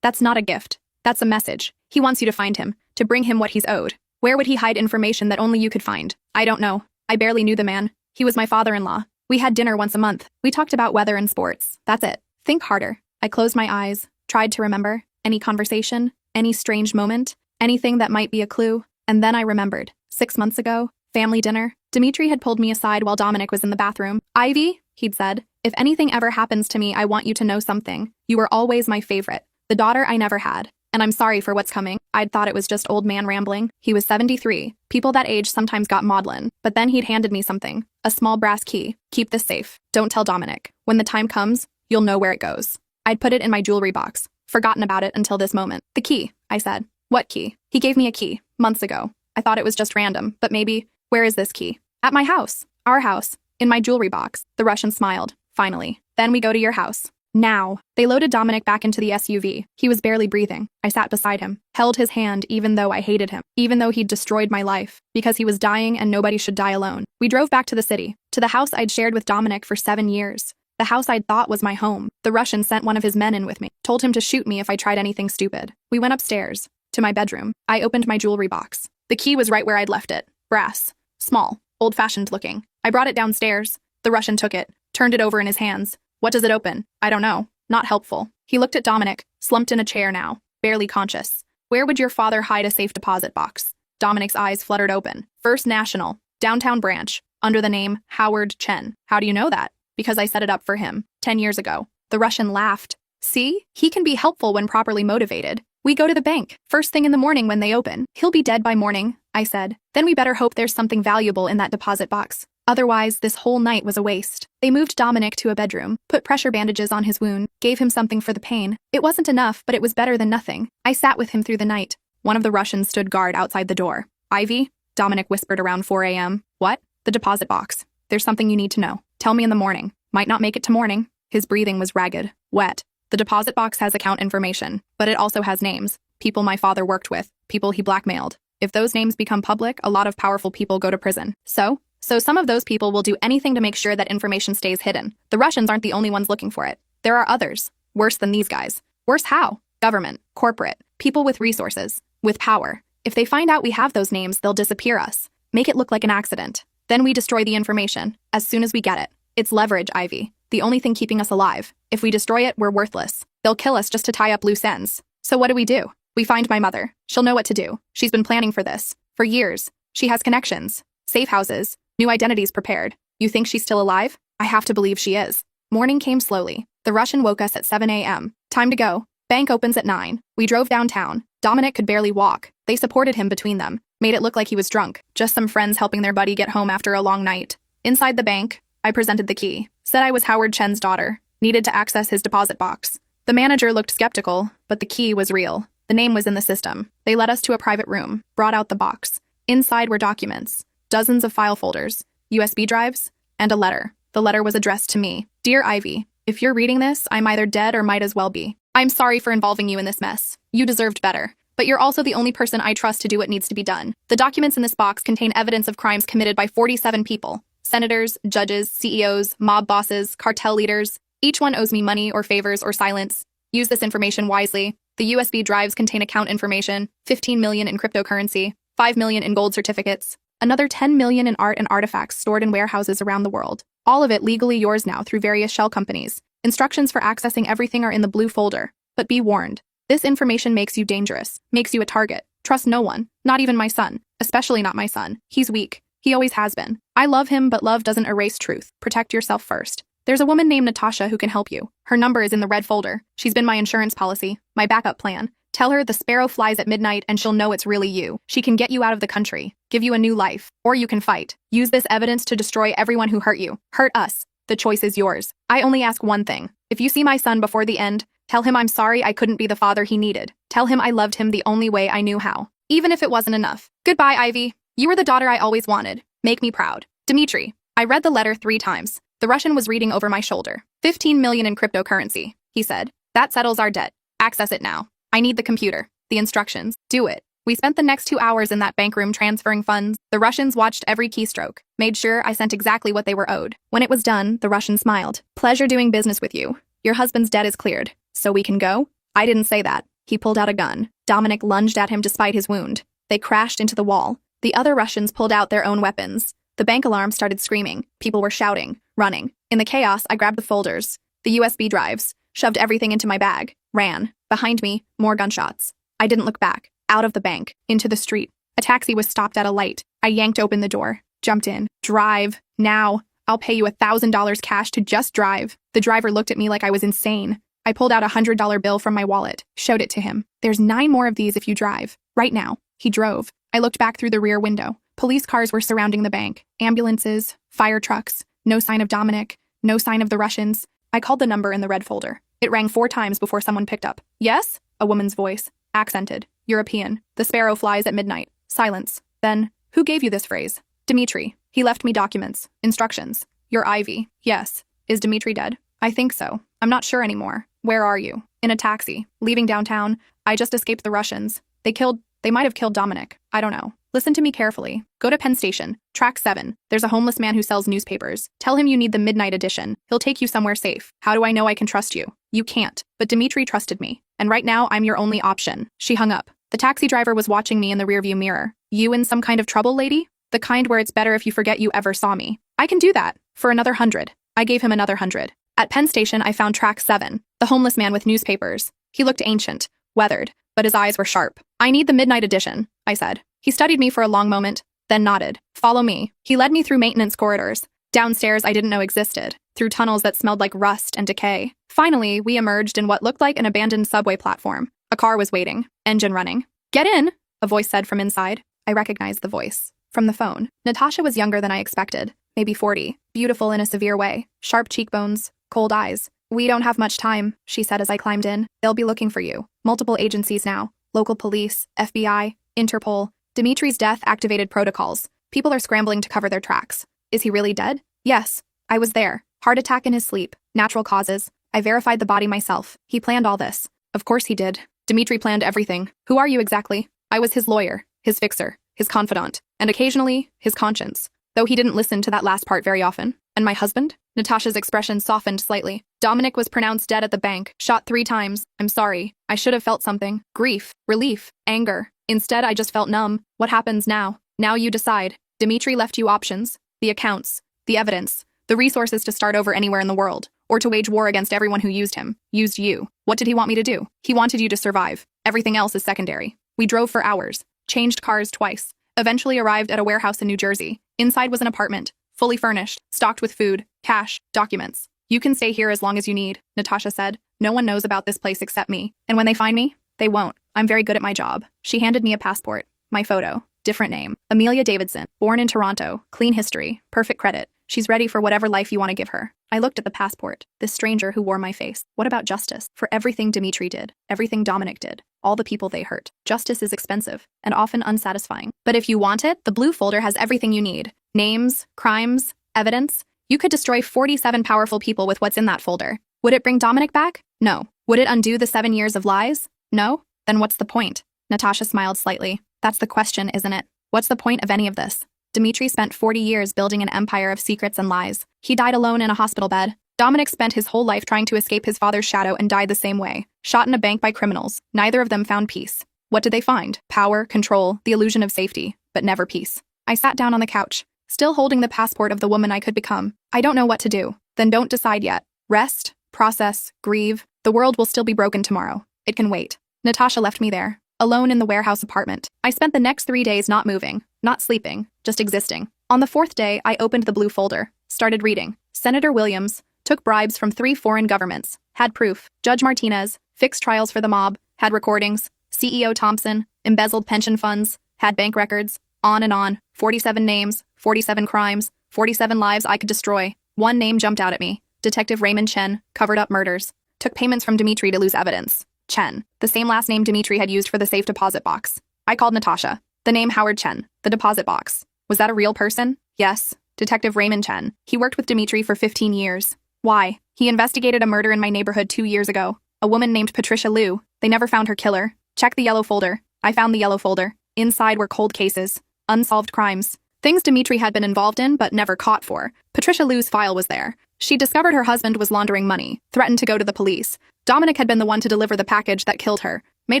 That's not a gift. That's a message. He wants you to find him, to bring him what he's owed. Where would he hide information that only you could find? I don't know. I barely knew the man. He was my father-in-law. We had dinner once a month. We talked about weather and sports. That's it. Think harder. I closed my eyes, tried to remember. Any conversation, any strange moment, anything that might be a clue. And then I remembered. 6 months ago, family dinner. Dimitri had pulled me aside while Dominic was in the bathroom. Ivy, he'd said, if anything ever happens to me, I want you to know something. You were always my favorite. The daughter I never had. And I'm sorry for what's coming. I'd thought it was just old man rambling. He was 73. People that age sometimes got maudlin. But then he'd handed me something. A small brass key. Keep this safe. Don't tell Dominic. When the time comes, you'll know where it goes. I'd put it in my jewelry box. Forgotten about it until this moment. The key, I said. What key? He gave me a key. Months ago. I thought it was just random. But maybe. Where is this key? At my house. Our house. In my jewelry box. The Russian smiled. Finally. Then we go to your house. Now. They loaded Dominic back into the SUV. He was barely breathing. I sat beside him, held his hand even though I hated him, even though he'd destroyed my life, because he was dying and nobody should die alone. We drove back to the city, to the house I'd shared with Dominic for 7 years. The house I'd thought was my home. The Russian sent one of his men in with me, told him to shoot me if I tried anything stupid. We went upstairs, to my bedroom. I opened my jewelry box. The key was right where I'd left it. Brass. Small. Old-fashioned looking. I brought it downstairs. The Russian took it, turned it over in his hands. What does it open? I don't know. Not helpful. He looked at Dominic, slumped in a chair now, barely conscious. Where would your father hide a safe deposit box? Dominic's eyes fluttered open. First National, downtown branch, under the name Howard Chen. How do you know that? Because I set it up for him, 10 years ago. The Russian laughed. See? He can be helpful when properly motivated. We go to the bank, first thing in the morning when they open. He'll be dead by morning, I said. Then we better hope there's something valuable in that deposit box. Otherwise, this whole night was a waste. They moved Dominic to a bedroom, put pressure bandages on his wound, gave him something for the pain. It wasn't enough, but it was better than nothing. I sat with him through the night. One of the Russians stood guard outside the door. Ivy? Dominic whispered around 4 a.m. What? The deposit box. There's something you need to know. Tell me in the morning. Might not make it to morning. His breathing was ragged, wet. The deposit box has account information, but it also has names. People my father worked with, people he blackmailed. If those names become public, a lot of powerful people go to prison. So some of those people will do anything to make sure that information stays hidden. The Russians aren't the only ones looking for it. There are others. Worse than these guys. Worse how? Government, corporate, people with resources, with power. If they find out we have those names, they'll disappear us. Make it look like an accident. Then we destroy the information, as soon as we get it. It's leverage, Ivy. The only thing keeping us alive. If we destroy it, we're worthless. They'll kill us just to tie up loose ends. So what do? We find my mother. She'll know what to do. She's been planning for this. For years. She has connections. Safe houses. New identities prepared. You think she's still alive? I have to believe she is. Morning came slowly. The Russian woke us at 7 a.m. Time to go. Bank opens at 9. We drove downtown. Dominic could barely walk. They supported him between them. Made it look like he was drunk. Just some friends helping their buddy get home after a long night. Inside the bank, I presented the key. Said I was Howard Chen's daughter. Needed to access his deposit box. The manager looked skeptical, but the key was real. The name was in the system. They led us to a private room. Brought out the box. Inside were documents. Dozens of file folders, USB drives, and a letter. The letter was addressed to me. Dear Ivy, if you're reading this, I'm either dead or might as well be. I'm sorry for involving you in this mess. You deserved better. But you're also the only person I trust to do what needs to be done. The documents in this box contain evidence of crimes committed by 47 people. Senators, judges, CEOs, mob bosses, cartel leaders. Each one owes me money or favors or silence. Use this information wisely. The USB drives contain account information, 15 million in cryptocurrency, 5 million in gold certificates. Another 10 million in art and artifacts stored in warehouses around the world. All of it legally yours now through various shell companies. Instructions for accessing everything are in the blue folder. But be warned. This information makes you dangerous, makes you a target. Trust no one, not even my son, especially not my son. He's weak. He always has been. I love him, but love doesn't erase truth. Protect yourself first. There's a woman named Natasha who can help you. Her number is in the red folder. She's been my insurance policy, my backup plan. Tell her the sparrow flies at midnight and she'll know it's really you. She can get you out of the country, give you a new life, or you can fight. Use this evidence to destroy everyone who hurt you. Hurt us. The choice is yours. I only ask one thing. If you see my son before the end, tell him I'm sorry I couldn't be the father he needed. Tell him I loved him the only way I knew how. Even if it wasn't enough. Goodbye, Ivy. You were the daughter I always wanted. Make me proud. Dmitri. I read the letter 3 times. The Russian was reading over my shoulder. 15 million in cryptocurrency, he said. That settles our debt. Access it now. I need the computer. The instructions. Do it. We spent the next 2 hours in that bank room transferring funds. The Russians watched every keystroke, made sure I sent exactly what they were owed. When it was done, the Russian smiled. Pleasure doing business with you. Your husband's debt is cleared. So we can go? I didn't say that. He pulled out a gun. Dominic lunged at him despite his wound. They crashed into the wall. The other Russians pulled out their own weapons. The bank alarm started screaming. People were shouting, running. In the chaos, I grabbed the folders, the USB drives, shoved everything into my bag, ran. Behind me, more gunshots. I didn't look back. Out of the bank, into the street. A taxi was stopped at a light. I yanked open the door, jumped in. Drive. Now. I'll pay you $1,000 cash to just drive. The driver looked at me like I was insane. I pulled out a $100 bill from my wallet, showed it to him. There's 9 more of these if you drive. Right now. He drove. I looked back through the rear window. Police cars were surrounding the bank. Ambulances, fire trucks. No sign of Dominic. No sign of the Russians. I called the number in the red folder. It rang 4 times before someone picked up. Yes? A woman's voice. Accented. European. The sparrow flies at midnight. Silence. Then, who gave you this phrase? Dmitri. He left me documents. Instructions. You're Ivy. Yes. Is Dmitri dead? I think so. I'm not sure anymore. Where are you? In a taxi. Leaving downtown. I just escaped the Russians. They might have killed Dominic. I don't know. Listen to me carefully. Go to Penn Station. Track 7. There's a homeless man who sells newspapers. Tell him you need the midnight edition. He'll take you somewhere safe. How do I know I can trust you? You can't. But Dmitri trusted me. And right now, I'm your only option. She hung up. The taxi driver was watching me in the rearview mirror. You in some kind of trouble, lady? The kind where it's better if you forget you ever saw me. I can do that. For another 100. I gave him another 100. At Penn Station, I found track 7. The homeless man with newspapers. He looked ancient, weathered, but his eyes were sharp. I need the midnight edition, I said. He studied me for a long moment, then nodded. Follow me. He led me through maintenance corridors, downstairs I didn't know existed, through tunnels that smelled like rust and decay. Finally, we emerged in what looked like an abandoned subway platform. A car was waiting, engine running. Get in, a voice said from inside. I recognized the voice. From the phone. Natasha was younger than I expected, maybe 40, beautiful in a severe way, sharp cheekbones, cold eyes. We don't have much time, she said as I climbed in. They'll be looking for you. Multiple agencies now. Local police, FBI, Interpol. Dimitri's death activated protocols. People are scrambling to cover their tracks. Is he really dead? Yes. I was there. Heart attack in his sleep. Natural causes. I verified the body myself. He planned all this. Of course he did. Dmitri planned everything. Who are you exactly? I was his lawyer, his fixer, his confidant, and occasionally, his conscience. Though he didn't listen to that last part very often. And my husband? Natasha's expression softened slightly. Dominic was pronounced dead at the bank, shot 3 times. I'm sorry. I should have felt something. Grief, relief, anger. Instead, I just felt numb. What happens now? Now you decide. Dmitri left you options. The accounts. The evidence. The resources to start over anywhere in the world. Or to wage war against everyone who used him. Used you. What did he want me to do? He wanted you to survive. Everything else is secondary. We drove for hours. Changed cars twice. Eventually arrived at a warehouse in New Jersey. Inside was an apartment. Fully furnished. Stocked with food. Cash. Documents. You can stay here as long as you need, Natasha said. No one knows about this place except me. And when they find me, they won't. I'm very good at my job. She handed me a passport. My photo. Different name. Amelia Davidson. Born in Toronto. Clean history. Perfect credit. She's ready for whatever life you want to give her. I looked at the passport. This stranger who wore my face. What about justice? For everything Dmitri did. Everything Dominic did. All the people they hurt. Justice is expensive. And often unsatisfying. But if you want it, the blue folder has everything you need. Names. Crimes. Evidence. You could destroy 47 powerful people with what's in that folder. Would it bring Dominic back? No. Would it undo the 7 years of lies? No. Then what's the point? Natasha smiled slightly. That's the question, isn't it? What's the point of any of this? Dmitri spent 40 years building an empire of secrets and lies. He died alone in a hospital bed. Dominic spent his whole life trying to escape his father's shadow and died the same way. Shot in a bank by criminals. Neither of them found peace. What did they find? Power, control, the illusion of safety, but never peace. I sat down on the couch, still holding the passport of the woman I could become. I don't know what to do. Then don't decide yet. Rest, process, grieve. The world will still be broken tomorrow. It can wait. Natasha left me there, alone in the warehouse apartment. I spent the next 3 days not moving, not sleeping, just existing. On the 4th day, I opened the blue folder, started reading. Senator Williams, took bribes from 3 foreign governments, had proof, Judge Martinez, fixed trials for the mob, had recordings, CEO Thompson, embezzled pension funds, had bank records, on, 47 names, 47 crimes, 47 lives I could destroy. One name jumped out at me. Detective Raymond Chen, covered up murders. Took payments from Dmitry to lose evidence. Chen, the same last name Dmitry had used for the safe deposit box. I called Natasha. The name Howard Chen, the deposit box. Was that a real person? Yes. Detective Raymond Chen. He worked with Dmitry for 15 years. Why? He investigated a murder in my neighborhood 2 years ago. A woman named Patricia Liu. They never found her killer. Check the yellow folder. I found the yellow folder. Inside were cold cases. Unsolved crimes. Things Dmitry had been involved in but never caught for. Patricia Liu's file was there. She discovered her husband was laundering money, threatened to go to the police. Dominic had been the one to deliver the package that killed her, made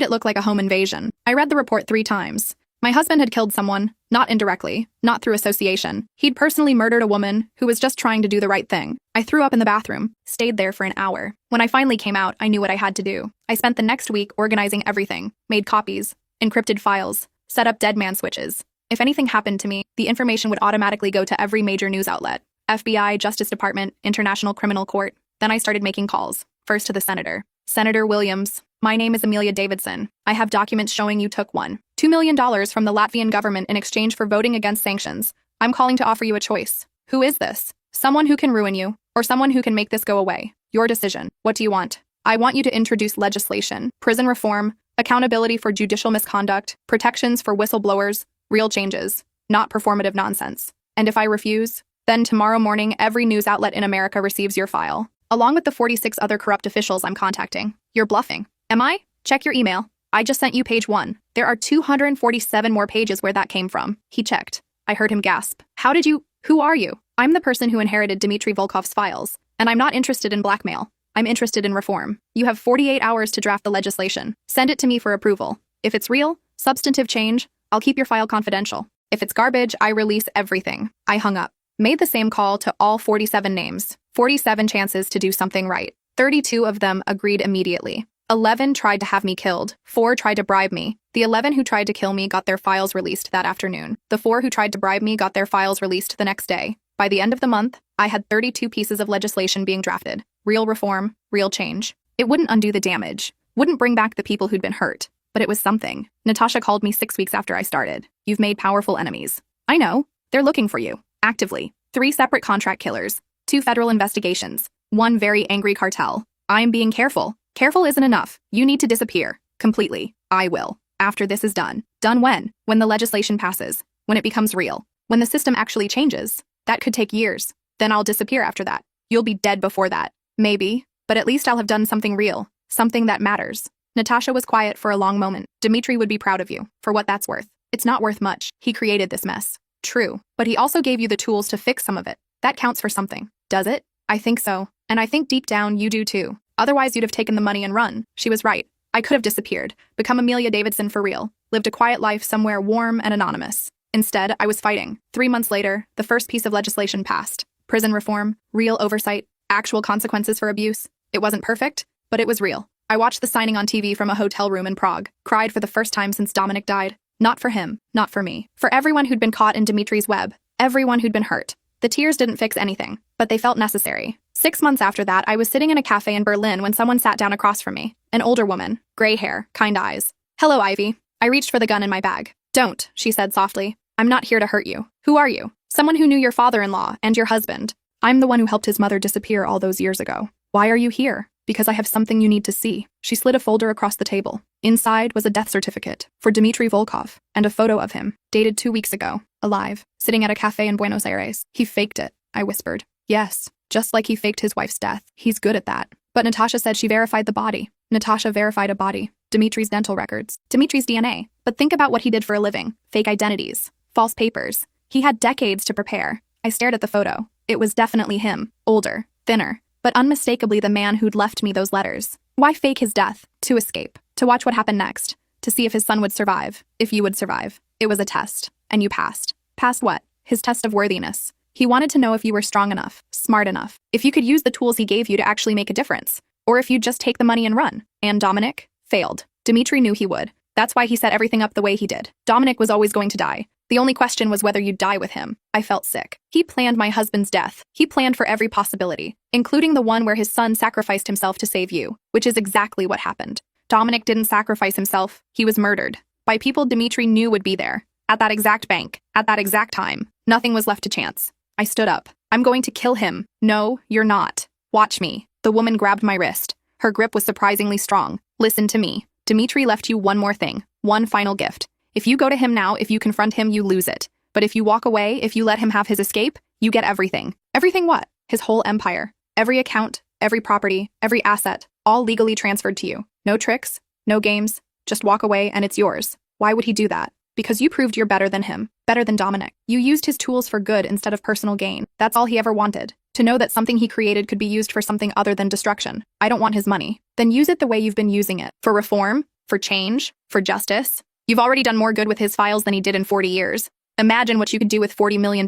it look like a home invasion. I read the report 3 times. My husband had killed someone, not indirectly, not through association. He'd personally murdered a woman who was just trying to do the right thing. I threw up in the bathroom, stayed there for an hour. When I finally came out, I knew what I had to do. I spent the next week organizing everything, made copies, encrypted files, set up dead man switches. If anything happened to me, the information would automatically go to every major news outlet. FBI, Justice Department, International Criminal Court. Then I started making calls. First to the senator. Senator Williams, my name is Amelia Davidson. I have documents showing you took $2 million from the Latvian government in exchange for voting against sanctions. I'm calling to offer you a choice. Who is this? Someone who can ruin you, or someone who can make this go away. Your decision. What do you want? I want you to introduce legislation, prison reform, accountability for judicial misconduct, protections for whistleblowers, real changes, not performative nonsense. And if I refuse, then tomorrow morning every news outlet in America receives your file, along with the 46 other corrupt officials I'm contacting. You're bluffing. Am I? Check your email. I just sent you page 1. There are 247 more pages where that came from. He checked. I heard him gasp. Who are you? I'm the person who inherited Dmitry Volkov's files, and I'm not interested in blackmail. I'm interested in reform. You have 48 hours to draft the legislation. Send it to me for approval. If it's real, substantive change, I'll keep your file confidential. If it's garbage, I release everything. I hung up. Made the same call to all 47 names. 47 chances to do something right. 32 of them agreed immediately. 11 tried to have me killed. 4 tried to bribe me. The 11 who tried to kill me got their files released that afternoon. The 4 who tried to bribe me got their files released the next day. By the end of the month, I had 32 pieces of legislation being drafted. Real reform, real change. It wouldn't undo the damage, wouldn't bring back the people who'd been hurt, but it was something. Natasha called me 6 weeks after I started. You've made powerful enemies. I know. They're looking for you. Actively. 3 separate contract killers. 2 federal investigations. 1 very angry cartel. I'm being careful. Careful isn't enough. You need to disappear. Completely. I will. After this is done. Done when? When the legislation passes. When it becomes real. When the system actually changes. That could take years. Then I'll disappear after that. You'll be dead before that. Maybe. But at least I'll have done something real. Something that matters. Natasha was quiet for a long moment. Dmitry would be proud of you, for what that's worth. It's not worth much. He created this mess. True. But he also gave you the tools to fix some of it. That counts for something. Does it? I think so. And I think deep down you do too. Otherwise you'd have taken the money and run. She was right. I could have disappeared, become Amelia Davidson for real, lived a quiet life somewhere warm and anonymous. Instead, I was fighting. 3 months later, the first piece of legislation passed. Prison reform, real oversight, actual consequences for abuse. It wasn't perfect, but it was real. I watched the signing on TV from a hotel room in Prague, cried for the first time since Dominic died. Not for him, not for me. For everyone who'd been caught in Dmitry's web, everyone who'd been hurt. The tears didn't fix anything, but they felt necessary. 6 months after that, I was sitting in a cafe in Berlin when someone sat down across from me. An older woman, gray hair, kind eyes. Hello, Ivy. I reached for the gun in my bag. Don't, she said softly. I'm not here to hurt you. Who are you? Someone who knew your father-in-law and your husband. I'm the one who helped his mother disappear all those years ago. Why are you here? Because I have something you need to see. She slid a folder across the table. Inside was a death certificate for Dmitry Volkov and a photo of him, dated 2 weeks ago, alive, sitting at a cafe in Buenos Aires. He faked it, I whispered. Yes, just like he faked his wife's death. He's good at that. But Natasha said she verified the body. Natasha verified a body. Dmitry's dental records. Dmitry's DNA. But think about what he did for a living. Fake identities. False papers. He had decades to prepare. I stared at the photo. It was definitely him. Older. Thinner. But unmistakably the man who'd left me those letters. Why fake his death? To escape. To watch what happened next. To see if his son would survive. If you would survive. It was a test. And you passed. Passed what? His test of worthiness. He wanted to know if you were strong enough, smart enough, if you could use the tools he gave you to actually make a difference, or if you'd just take the money and run. And Dominic failed. Dmitry knew he would. That's why he set everything up the way he did. Dominic was always going to die. The only question was whether you'd die with him. I felt sick. He planned my husband's death. He planned for every possibility, including the one where his son sacrificed himself to save you, which is exactly what happened. Dominic didn't sacrifice himself. He was murdered by people Dimitri knew would be there, at that exact bank, at that exact time. Nothing was left to chance. I stood up. I'm going to kill him. No, you're not. Watch me. The woman grabbed my wrist. Her grip was surprisingly strong. Listen to me. Dimitri left you one more thing, one final gift. If you go to him now, if you confront him, you lose it. But if you walk away, if you let him have his escape, you get everything. Everything what? His whole empire. Every account, every property, every asset, all legally transferred to you. No tricks, no games. Just walk away and it's yours. Why would he do that? Because you proved you're better than him, better than Dominic. You used his tools for good instead of personal gain. That's all he ever wanted. To know that something he created could be used for something other than destruction. I don't want his money. Then use it the way you've been using it. For reform, for change, for justice. You've already done more good with his files than he did in 40 years. Imagine what you could do with $40 million.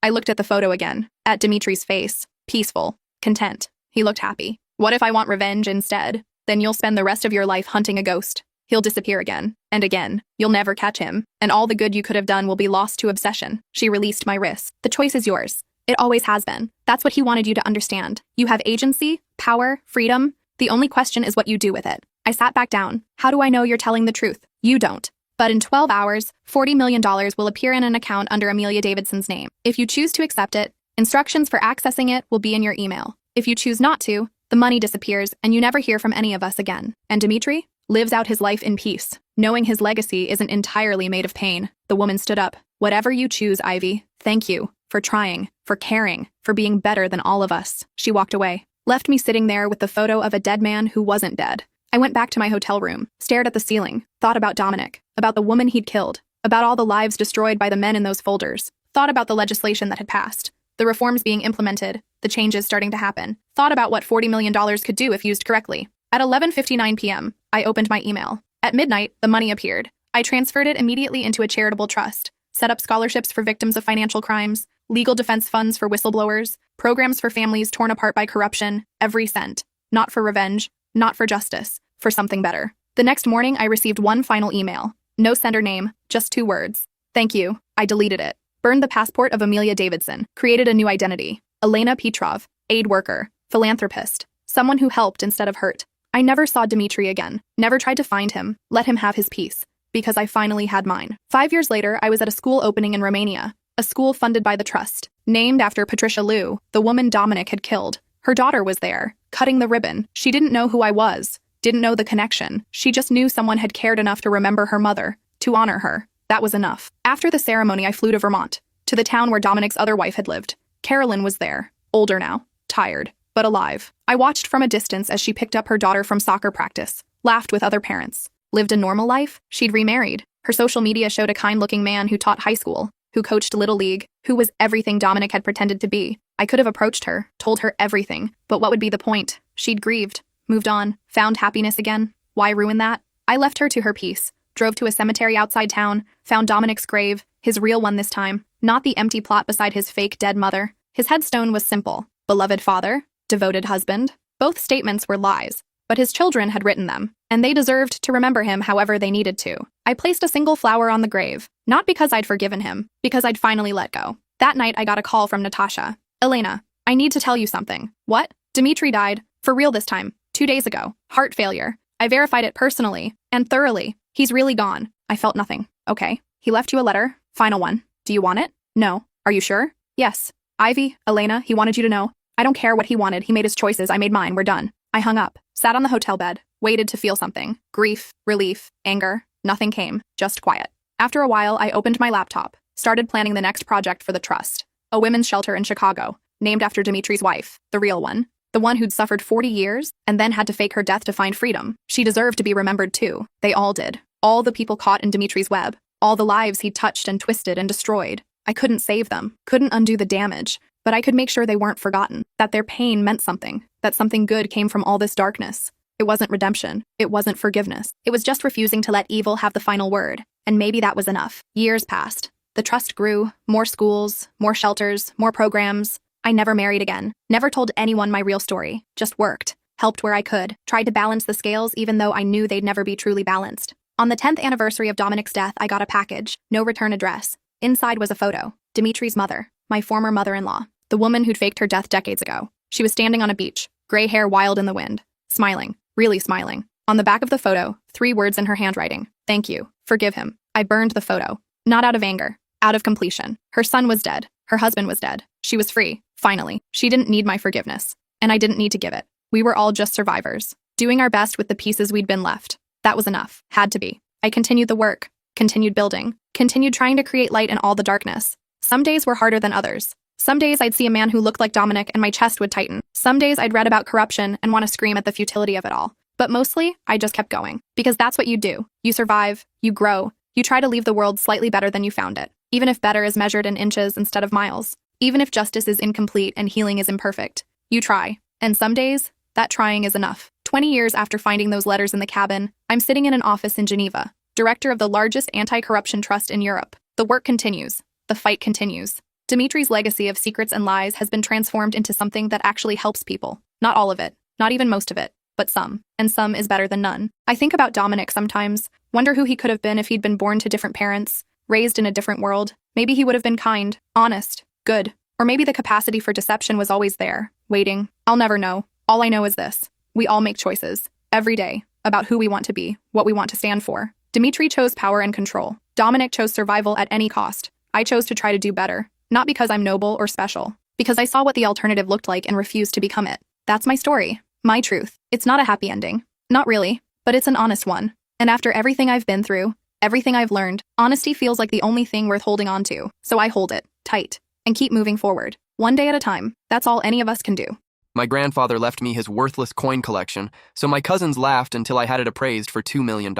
I looked at the photo again, at Dimitri's face. Peaceful, content. He looked happy. What if I want revenge instead? Then you'll spend the rest of your life hunting a ghost. He'll disappear again, and again. You'll never catch him, and all the good you could have done will be lost to obsession. She released my wrist. The choice is yours. It always has been. That's what he wanted you to understand. You have agency, power, freedom. The only question is what you do with it. I sat back down. How do I know you're telling the truth? You don't. But in 12 hours, $40 million will appear in an account under Amelia Davidson's name. If you choose to accept it, instructions for accessing it will be in your email. If you choose not to, the money disappears and you never hear from any of us again. And Dimitri lives out his life in peace, knowing his legacy isn't entirely made of pain. The woman stood up. Whatever you choose, Ivy, thank you for trying, for caring, for being better than all of us. She walked away, left me sitting there with the photo of a dead man who wasn't dead. I went back to my hotel room, stared at the ceiling, thought about Dominic, about the woman he'd killed, about all the lives destroyed by the men in those folders, thought about the legislation that had passed, the reforms being implemented, the changes starting to happen, thought about what $40 million could do if used correctly. At 11:59 p.m., I opened my email. At midnight, the money appeared. I transferred it immediately into a charitable trust, set up scholarships for victims of financial crimes, legal defense funds for whistleblowers, programs for families torn apart by corruption, every cent. Not for revenge, not for justice, for something better. The next morning, I received one final email. No sender name, just 2 words. Thank you. I deleted it. Burned the passport of Amelia Davidson. Created a new identity. Elena Petrov, aid worker, philanthropist, someone who helped instead of hurt. I never saw Dimitri again. Never tried to find him, let him have his peace. Because I finally had mine. 5 years later, I was at a school opening in Romania. A school funded by the trust. Named after Patricia Liu, the woman Dominic had killed. Her daughter was there, cutting the ribbon. She didn't know who I was. Didn't know the connection. She just knew someone had cared enough to remember her mother, to honor her. That was enough. After the ceremony, I flew to Vermont, to the town where Dominic's other wife had lived. Carolyn was there, older now, tired, but alive. I watched from a distance as she picked up her daughter from soccer practice, laughed with other parents. Lived a normal life? She'd remarried. Her social media showed a kind-looking man who taught high school, who coached Little League, who was everything Dominic had pretended to be. I could have approached her, told her everything, but what would be the point? She'd grieved, moved on, found happiness again. Why ruin that? I left her to her peace, drove to a cemetery outside town, found Dominic's grave, his real one this time, not the empty plot beside his fake dead mother. His headstone was simple. Beloved father, devoted husband. Both statements were lies, but his children had written them, and they deserved to remember him however they needed to. I placed a single flower on the grave, not because I'd forgiven him, because I'd finally let go. That night, I got a call from Natasha. Elena, I need to tell you something. What? Dimitri died, for real this time, 2 days ago. Heart failure. I verified it personally, and thoroughly. He's really gone. I felt nothing. Okay. He left you a letter. Final one. Do you want it? No. Are you sure? Yes. Ivy, Elena, he wanted you to know. I don't care what he wanted. He made his choices. I made mine. We're done. I hung up, sat on the hotel bed, waited to feel something. Grief, relief, anger. Nothing came. Just quiet. After a while, I opened my laptop, started planning the next project for the trust. A women's shelter in Chicago, named after Dimitri's wife, the real one. The one who'd suffered 40 years and then had to fake her death to find freedom. She deserved to be remembered too. They all did. All the people caught in Dimitri's web. All the lives he touched and twisted and destroyed. I couldn't save them, couldn't undo the damage, but I could make sure they weren't forgotten, that their pain meant something, that something good came from all this darkness. It wasn't redemption. It wasn't forgiveness. It was just refusing to let evil have the final word. And maybe that was enough. Years passed. The trust grew. More schools, more shelters, more programs. I never married again. Never told anyone my real story. Just worked. Helped where I could. Tried to balance the scales even though I knew they'd never be truly balanced. On the 10th anniversary of Dominic's death, I got a package, no return address. Inside was a photo. Dimitri's mother, my former mother-in-law, the woman who'd faked her death decades ago. She was standing on a beach, gray hair wild in the wind, smiling, really smiling. On the back of the photo, 3 words in her handwriting: "Thank you. Forgive him." I burned the photo. Not out of anger, out of completion. Her son was dead. Her husband was dead. She was free, finally. She didn't need my forgiveness, and I didn't need to give it. We were all just survivors, doing our best with the pieces we'd been left. That was enough. Had to be. I continued the work, continued building, continued trying to create light in all the darkness. Some days were harder than others. Some days I'd see a man who looked like Dominic and my chest would tighten. Some days I'd read about corruption and want to scream at the futility of it all. But mostly, I just kept going. Because that's what you do. You survive, you grow, you try to leave the world slightly better than you found it. Even if better is measured in inches instead of miles. Even if justice is incomplete and healing is imperfect. You try. And some days, that trying is enough. 20 years after finding those letters in the cabin, I'm sitting in an office in Geneva, director of the largest anti-corruption trust in Europe. The work continues. The fight continues. Dimitri's legacy of secrets and lies has been transformed into something that actually helps people. Not all of it, not even most of it, but some. And some is better than none. I think about Dominic sometimes, wonder who he could have been if he'd been born to different parents, raised in a different world. Maybe he would have been kind, honest, good. Or maybe the capacity for deception was always there, waiting. I'll never know. All I know is this. We all make choices, every day, about who we want to be, what we want to stand for. Dimitri chose power and control. Dominic chose survival at any cost. I chose to try to do better. Not because I'm noble or special. Because I saw what the alternative looked like and refused to become it. That's my story. My truth. It's not a happy ending. Not really. But it's an honest one. And after everything I've been through, everything I've learned, honesty feels like the only thing worth holding on to. So I hold it, tight, and keep moving forward. One day at a time. That's all any of us can do. My grandfather left me his worthless coin collection, so my cousins laughed until I had it appraised for $2 million.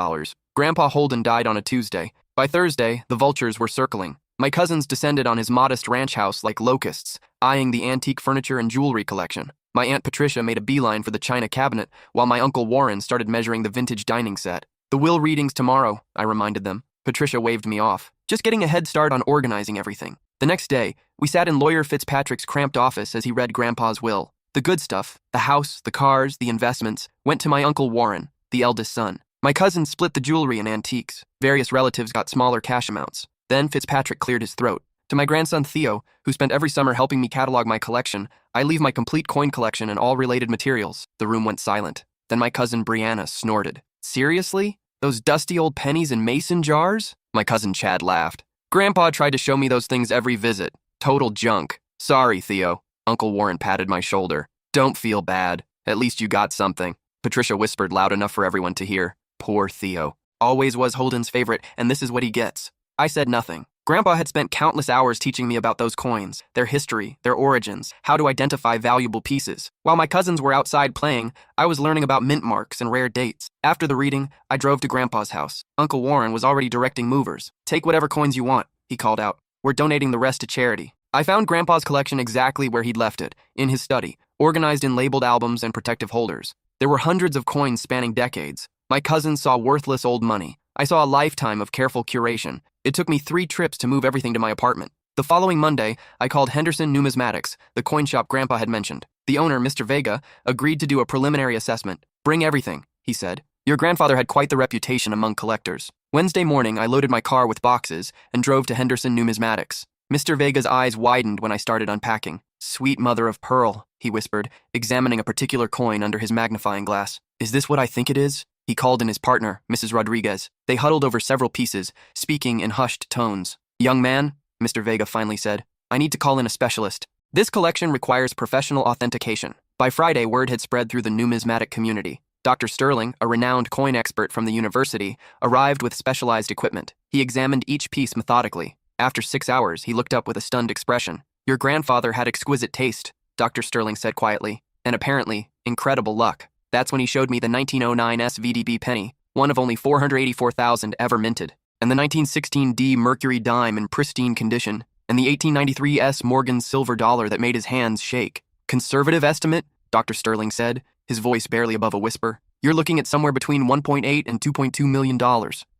Grandpa Holden died on a Tuesday. By Thursday, the vultures were circling. My cousins descended on his modest ranch house like locusts, eyeing the antique furniture and jewelry collection. My Aunt Patricia made a beeline for the china cabinet, while my Uncle Warren started measuring the vintage dining set. "The will readings tomorrow," I reminded them. Patricia waved me off, just getting a head start on organizing everything. The next day, we sat in Lawyer Fitzpatrick's cramped office as he read Grandpa's will. The good stuff, the house, the cars, the investments, went to my Uncle Warren, the eldest son. My cousins split the jewelry and antiques. Various relatives got smaller cash amounts. Then Fitzpatrick cleared his throat. To my grandson Theo, who spent every summer helping me catalog my collection, I leave my complete coin collection and all related materials. The room went silent. Then my cousin Brianna snorted. "Seriously? Those dusty old pennies in mason jars?" My cousin Chad laughed. "Grandpa tried to show me those things every visit. Total junk." "Sorry, Theo." Uncle Warren patted my shoulder. "Don't feel bad. At least you got something." Patricia whispered loud enough for everyone to hear. "Poor Theo. Always was Holden's favorite, and this is what he gets." I said nothing. Grandpa had spent countless hours teaching me about those coins, their history, their origins, how to identify valuable pieces. While my cousins were outside playing, I was learning about mint marks and rare dates. After the reading, I drove to Grandpa's house. Uncle Warren was already directing movers. "Take whatever coins you want," he called out. "We're donating the rest to charity." I found Grandpa's collection exactly where he'd left it, in his study, organized in labeled albums and protective holders. There were hundreds of coins spanning decades. My cousins saw worthless old money. I saw a lifetime of careful curation. It took me 3 trips to move everything to my apartment. The following Monday, I called Henderson Numismatics, the coin shop Grandpa had mentioned. The owner, Mr. Vega, agreed to do a preliminary assessment. "Bring everything," he said. "Your grandfather had quite the reputation among collectors." Wednesday morning, I loaded my car with boxes and drove to Henderson Numismatics. Mr. Vega's eyes widened when I started unpacking. "Sweet mother of pearl," he whispered, examining a particular coin under his magnifying glass. "Is this what I think it is?" He called in his partner, Mrs. Rodriguez. They huddled over several pieces, speaking in hushed tones. "Young man," Mr. Vega finally said, "I need to call in a specialist. This collection requires professional authentication." By Friday, word had spread through the numismatic community. Dr. Sterling, a renowned coin expert from the university, arrived with specialized equipment. He examined each piece methodically. After 6 hours, he looked up with a stunned expression. "Your grandfather had exquisite taste," Dr. Sterling said quietly, "and apparently, incredible luck." That's when he showed me the 1909 SVDB penny, one of only 484,000 ever minted, and the 1916 D Mercury dime in pristine condition, and the 1893 S Morgan silver dollar that made his hands shake. "Conservative estimate," Dr. Sterling said, his voice barely above a whisper. "You're looking at somewhere between $1.8 and $2.2 million.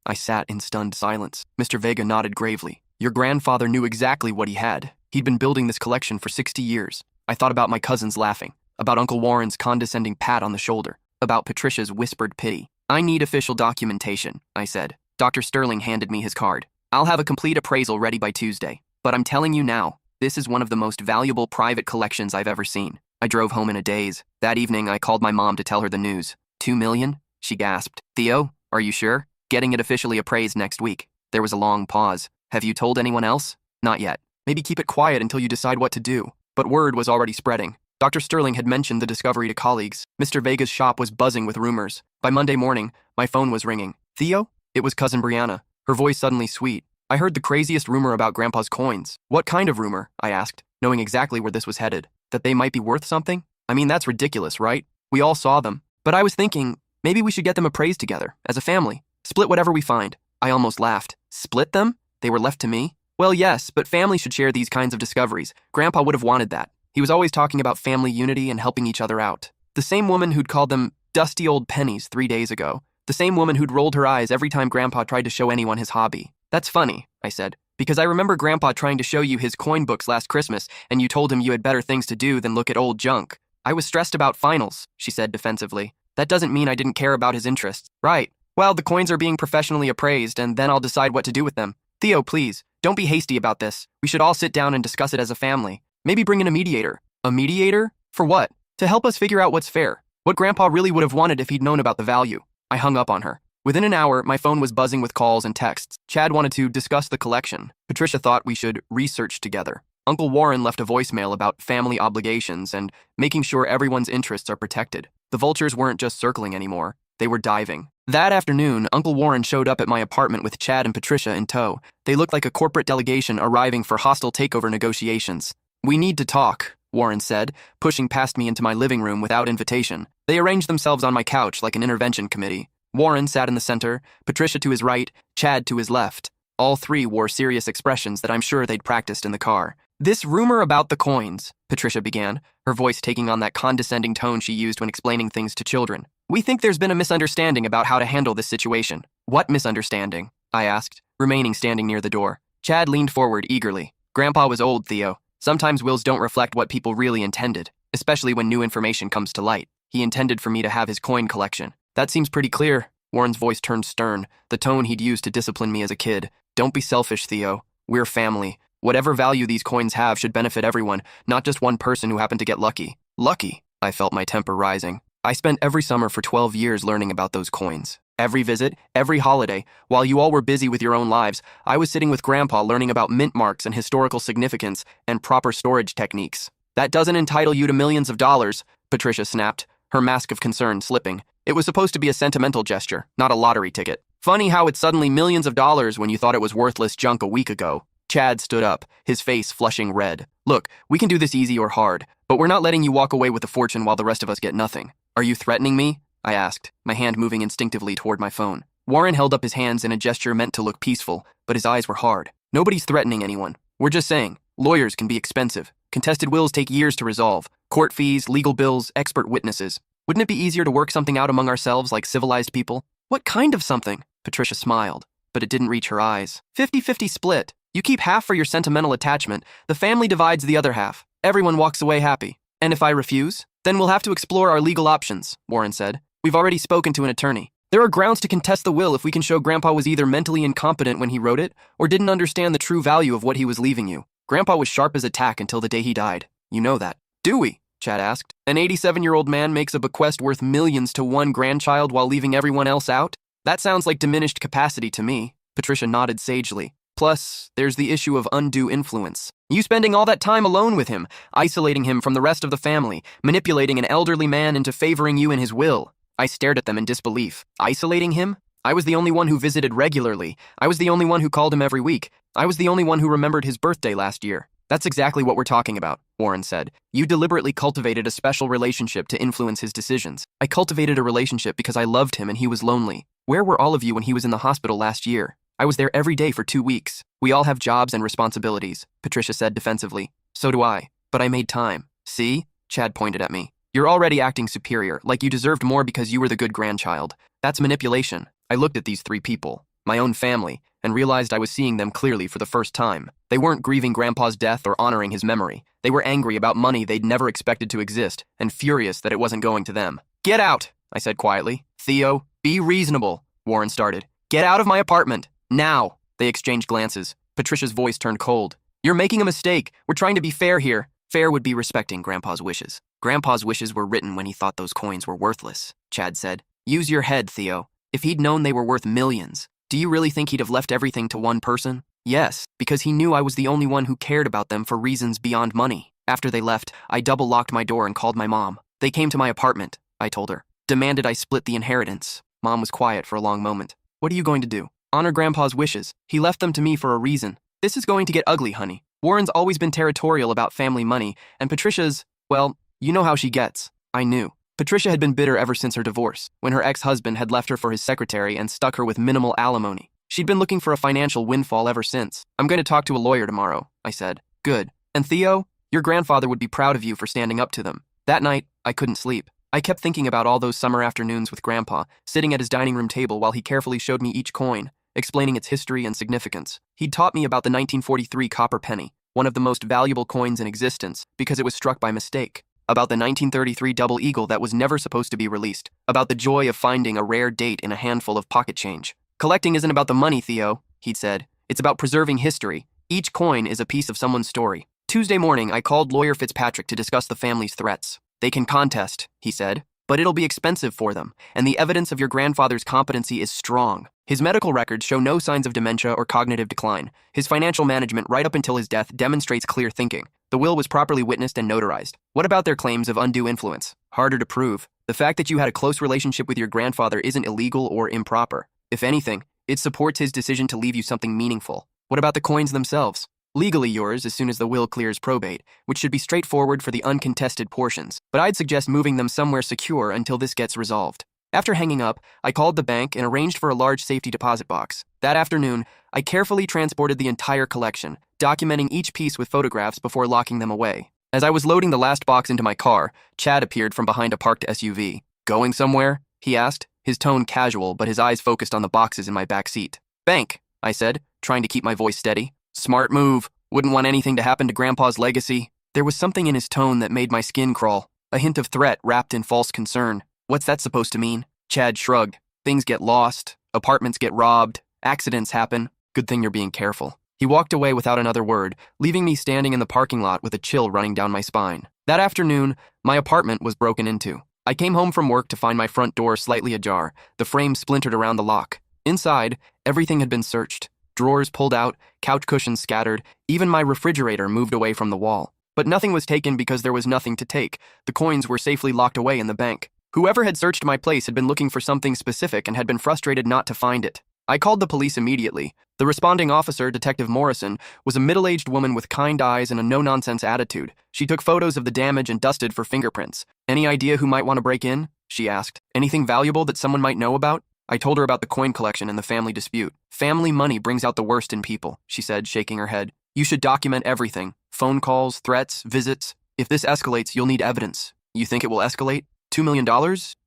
I sat in stunned silence. Mr. Vega nodded gravely. "Your grandfather knew exactly what he had. He'd been building this collection for 60 years. I thought about my cousins laughing, about Uncle Warren's condescending pat on the shoulder, about Patricia's whispered pity. I need official documentation, I said. Dr. Sterling handed me his card. I'll have a complete appraisal ready by Tuesday. But I'm telling you now, this is one of the most valuable private collections I've ever seen. I drove home in a daze. That evening, I called my mom to tell her the news. 2 million? She gasped. Theo, are you sure? Getting it officially appraised next week. There was a long pause. Have you told anyone else? Not yet. Maybe keep it quiet until you decide what to do. But word was already spreading. Dr. Sterling had mentioned the discovery to colleagues. Mr. Vega's shop was buzzing with rumors. By Monday morning, my phone was ringing. Theo? It was Cousin Brianna, her voice suddenly sweet. I heard the craziest rumor about Grandpa's coins. What kind of rumor? I asked, knowing exactly where this was headed. That they might be worth something? I mean, that's ridiculous, right? We all saw them. But I was thinking, maybe we should get them appraised together, as a family. Split whatever we find. I almost laughed. Split them? They were left to me? Well, yes, but family should share these kinds of discoveries. Grandpa would have wanted that. He was always talking about family unity and helping each other out. The same woman who'd called them dusty old pennies 3 days ago. The same woman who'd rolled her eyes every time Grandpa tried to show anyone his hobby. That's funny, I said, because I remember Grandpa trying to show you his coin books last Christmas, and you told him you had better things to do than look at old junk. I was stressed about finals, she said defensively. That doesn't mean I didn't care about his interests. Right. Well, the coins are being professionally appraised, and then I'll decide what to do with them. Theo, please, don't be hasty about this. We should all sit down and discuss it as a family. Maybe bring in a mediator. A mediator? For what? To help us figure out what's fair. What Grandpa really would have wanted if he'd known about the value. I hung up on her. Within an hour, my phone was buzzing with calls and texts. Chad wanted to discuss the collection. Patricia thought we should research together. Uncle Warren left a voicemail about family obligations and making sure everyone's interests are protected. The vultures weren't just circling anymore. They were diving. That afternoon, Uncle Warren showed up at my apartment with Chad and Patricia in tow. They looked like a corporate delegation arriving for hostile takeover negotiations. We need to talk, Warren said, pushing past me into my living room without invitation. They arranged themselves on my couch like an intervention committee. Warren sat in the center, Patricia to his right, Chad to his left. All three wore serious expressions that I'm sure they'd practiced in the car. This rumor about the coins, Patricia began, her voice taking on that condescending tone she used when explaining things to children. We think there's been a misunderstanding about how to handle this situation. What misunderstanding? I asked, remaining standing near the door. Chad leaned forward eagerly. Grandpa was old, Theo. Sometimes wills don't reflect what people really intended, especially when new information comes to light. He intended for me to have his coin collection. That seems pretty clear. Warren's voice turned stern, the tone he'd used to discipline me as a kid. Don't be selfish, Theo. We're family. Whatever value these coins have should benefit everyone, not just one person who happened to get lucky. Lucky? I felt my temper rising. I spent every summer for 12 years learning about those coins. Every visit, every holiday, while you all were busy with your own lives, I was sitting with Grandpa learning about mint marks and historical significance and proper storage techniques. That doesn't entitle you to millions of dollars, Patricia snapped, her mask of concern slipping. It was supposed to be a sentimental gesture, not a lottery ticket. Funny how it's suddenly millions of dollars when you thought it was worthless junk a week ago. Chad stood up, his face flushing red. Look, we can do this easy or hard, but we're not letting you walk away with a fortune while the rest of us get nothing. Are you threatening me? I asked, my hand moving instinctively toward my phone. Warren held up his hands in a gesture meant to look peaceful, but his eyes were hard. Nobody's threatening anyone. We're just saying, lawyers can be expensive. Contested wills take years to resolve. Court fees, legal bills, expert witnesses. Wouldn't it be easier to work something out among ourselves like civilized people? What kind of something? Patricia smiled, but it didn't reach her eyes. 50-50 split. You keep half for your sentimental attachment. The family divides the other half. Everyone walks away happy. And if I refuse? Then we'll have to explore our legal options, Warren said. We've already spoken to an attorney. There are grounds to contest the will if we can show Grandpa was either mentally incompetent when he wrote it or didn't understand the true value of what he was leaving you. Grandpa was sharp as a tack until the day he died. You know that. Do we? Chad asked. An 87-year-old man makes a bequest worth millions to one grandchild while leaving everyone else out? That sounds like diminished capacity to me. Patricia nodded sagely. Plus, there's the issue of undue influence. You spending all that time alone with him, isolating him from the rest of the family, manipulating an elderly man into favoring you in his will. I stared at them in disbelief. Isolating him? I was the only one who visited regularly. I was the only one who called him every week. I was the only one who remembered his birthday last year. That's exactly what we're talking about, Warren said. You deliberately cultivated a special relationship to influence his decisions. I cultivated a relationship because I loved him and he was lonely. Where were all of you when he was in the hospital last year? I was there every day for 2 weeks. We all have jobs and responsibilities, Patricia said defensively. So do I. But I made time. See? Chad pointed at me. You're already acting superior, like you deserved more because you were the good grandchild. That's manipulation. I looked at these 3 people, my own family, and realized I was seeing them clearly for the first time. They weren't grieving Grandpa's death or honoring his memory. They were angry about money they'd never expected to exist, and furious that it wasn't going to them. Get out, I said quietly. Theo, Be reasonable, Warren started. Get out of my apartment. Now. They exchanged glances. Patricia's voice turned cold. You're making a mistake. We're trying to be fair here. Fair would be respecting Grandpa's wishes. Grandpa's wishes were written when he thought those coins were worthless, Chad said. Use your head, Theo. If he'd known they were worth millions, do you really think he'd have left everything to one person? Yes, because he knew I was the only one who cared about them for reasons beyond money. After they left, I double-locked my door and called my mom. They came to my apartment, I told her. Demanded I split the inheritance. Mom was quiet for a long moment. What are you going to do? Honor Grandpa's wishes. He left them to me for a reason. This is going to get ugly, honey. Warren's always been territorial about family money, and Patricia's, well, you know how she gets. I knew. Patricia had been bitter ever since her divorce, when her ex-husband had left her for his secretary and stuck her with minimal alimony. She'd been looking for a financial windfall ever since. I'm going to talk to a lawyer tomorrow, I said. Good. And Theo, your grandfather would be proud of you for standing up to them. That night, I couldn't sleep. I kept thinking about all those summer afternoons with Grandpa, sitting at his dining room table while he carefully showed me each coin, explaining its history and significance. He'd taught me about the 1943 copper penny, one of the most valuable coins in existence because it was struck by mistake. About the 1933 double eagle that was never supposed to be released. About the joy of finding a rare date in a handful of pocket change. Collecting isn't about the money, Theo, he'd said. It's about preserving history. Each coin is a piece of someone's story. Tuesday morning, I called lawyer Fitzpatrick to discuss the family's threats. They can contest, he said, but it'll be expensive for them, and the evidence of your grandfather's competency is strong. His medical records show no signs of dementia or cognitive decline. His financial management right up until his death demonstrates clear thinking. The will was properly witnessed and notarized. What about their claims of undue influence? Harder to prove. The fact that you had a close relationship with your grandfather isn't illegal or improper. If anything, it supports his decision to leave you something meaningful. What about the coins themselves? Legally yours as soon as the will clears probate, which should be straightforward for the uncontested portions, but I'd suggest moving them somewhere secure until this gets resolved. After hanging up, I called the bank and arranged for a large safety deposit box. That afternoon, I carefully transported the entire collection, documenting each piece with photographs before locking them away. As I was loading the last box into my car, Chad appeared from behind a parked SUV. Going somewhere? He asked, his tone casual, but his eyes focused on the boxes in my back seat. Bank, I said, trying to keep my voice steady. Smart move. Wouldn't want anything to happen to Grandpa's legacy. There was something in his tone that made my skin crawl, a hint of threat wrapped in false concern. What's that supposed to mean? Chad shrugged. Things get lost, apartments get robbed, accidents happen. Good thing you're being careful. He walked away without another word, leaving me standing in the parking lot with a chill running down my spine. That afternoon, my apartment was broken into. I came home from work to find my front door slightly ajar, the frame splintered around the lock. Inside, everything had been searched. Drawers pulled out, couch cushions scattered, even my refrigerator moved away from the wall. But nothing was taken because there was nothing to take. The coins were safely locked away in the bank. Whoever had searched my place had been looking for something specific and had been frustrated not to find it. I called the police immediately. The responding officer, Detective Morrison, was a middle-aged woman with kind eyes and a no-nonsense attitude. She took photos of the damage and dusted for fingerprints. Any idea who might want to break in? She asked. Anything valuable that someone might know about? I told her about the coin collection and the family dispute. Family money brings out the worst in people, she said, shaking her head. You should document everything. Phone calls, threats, visits. If this escalates, you'll need evidence. You think it will escalate? $2 million?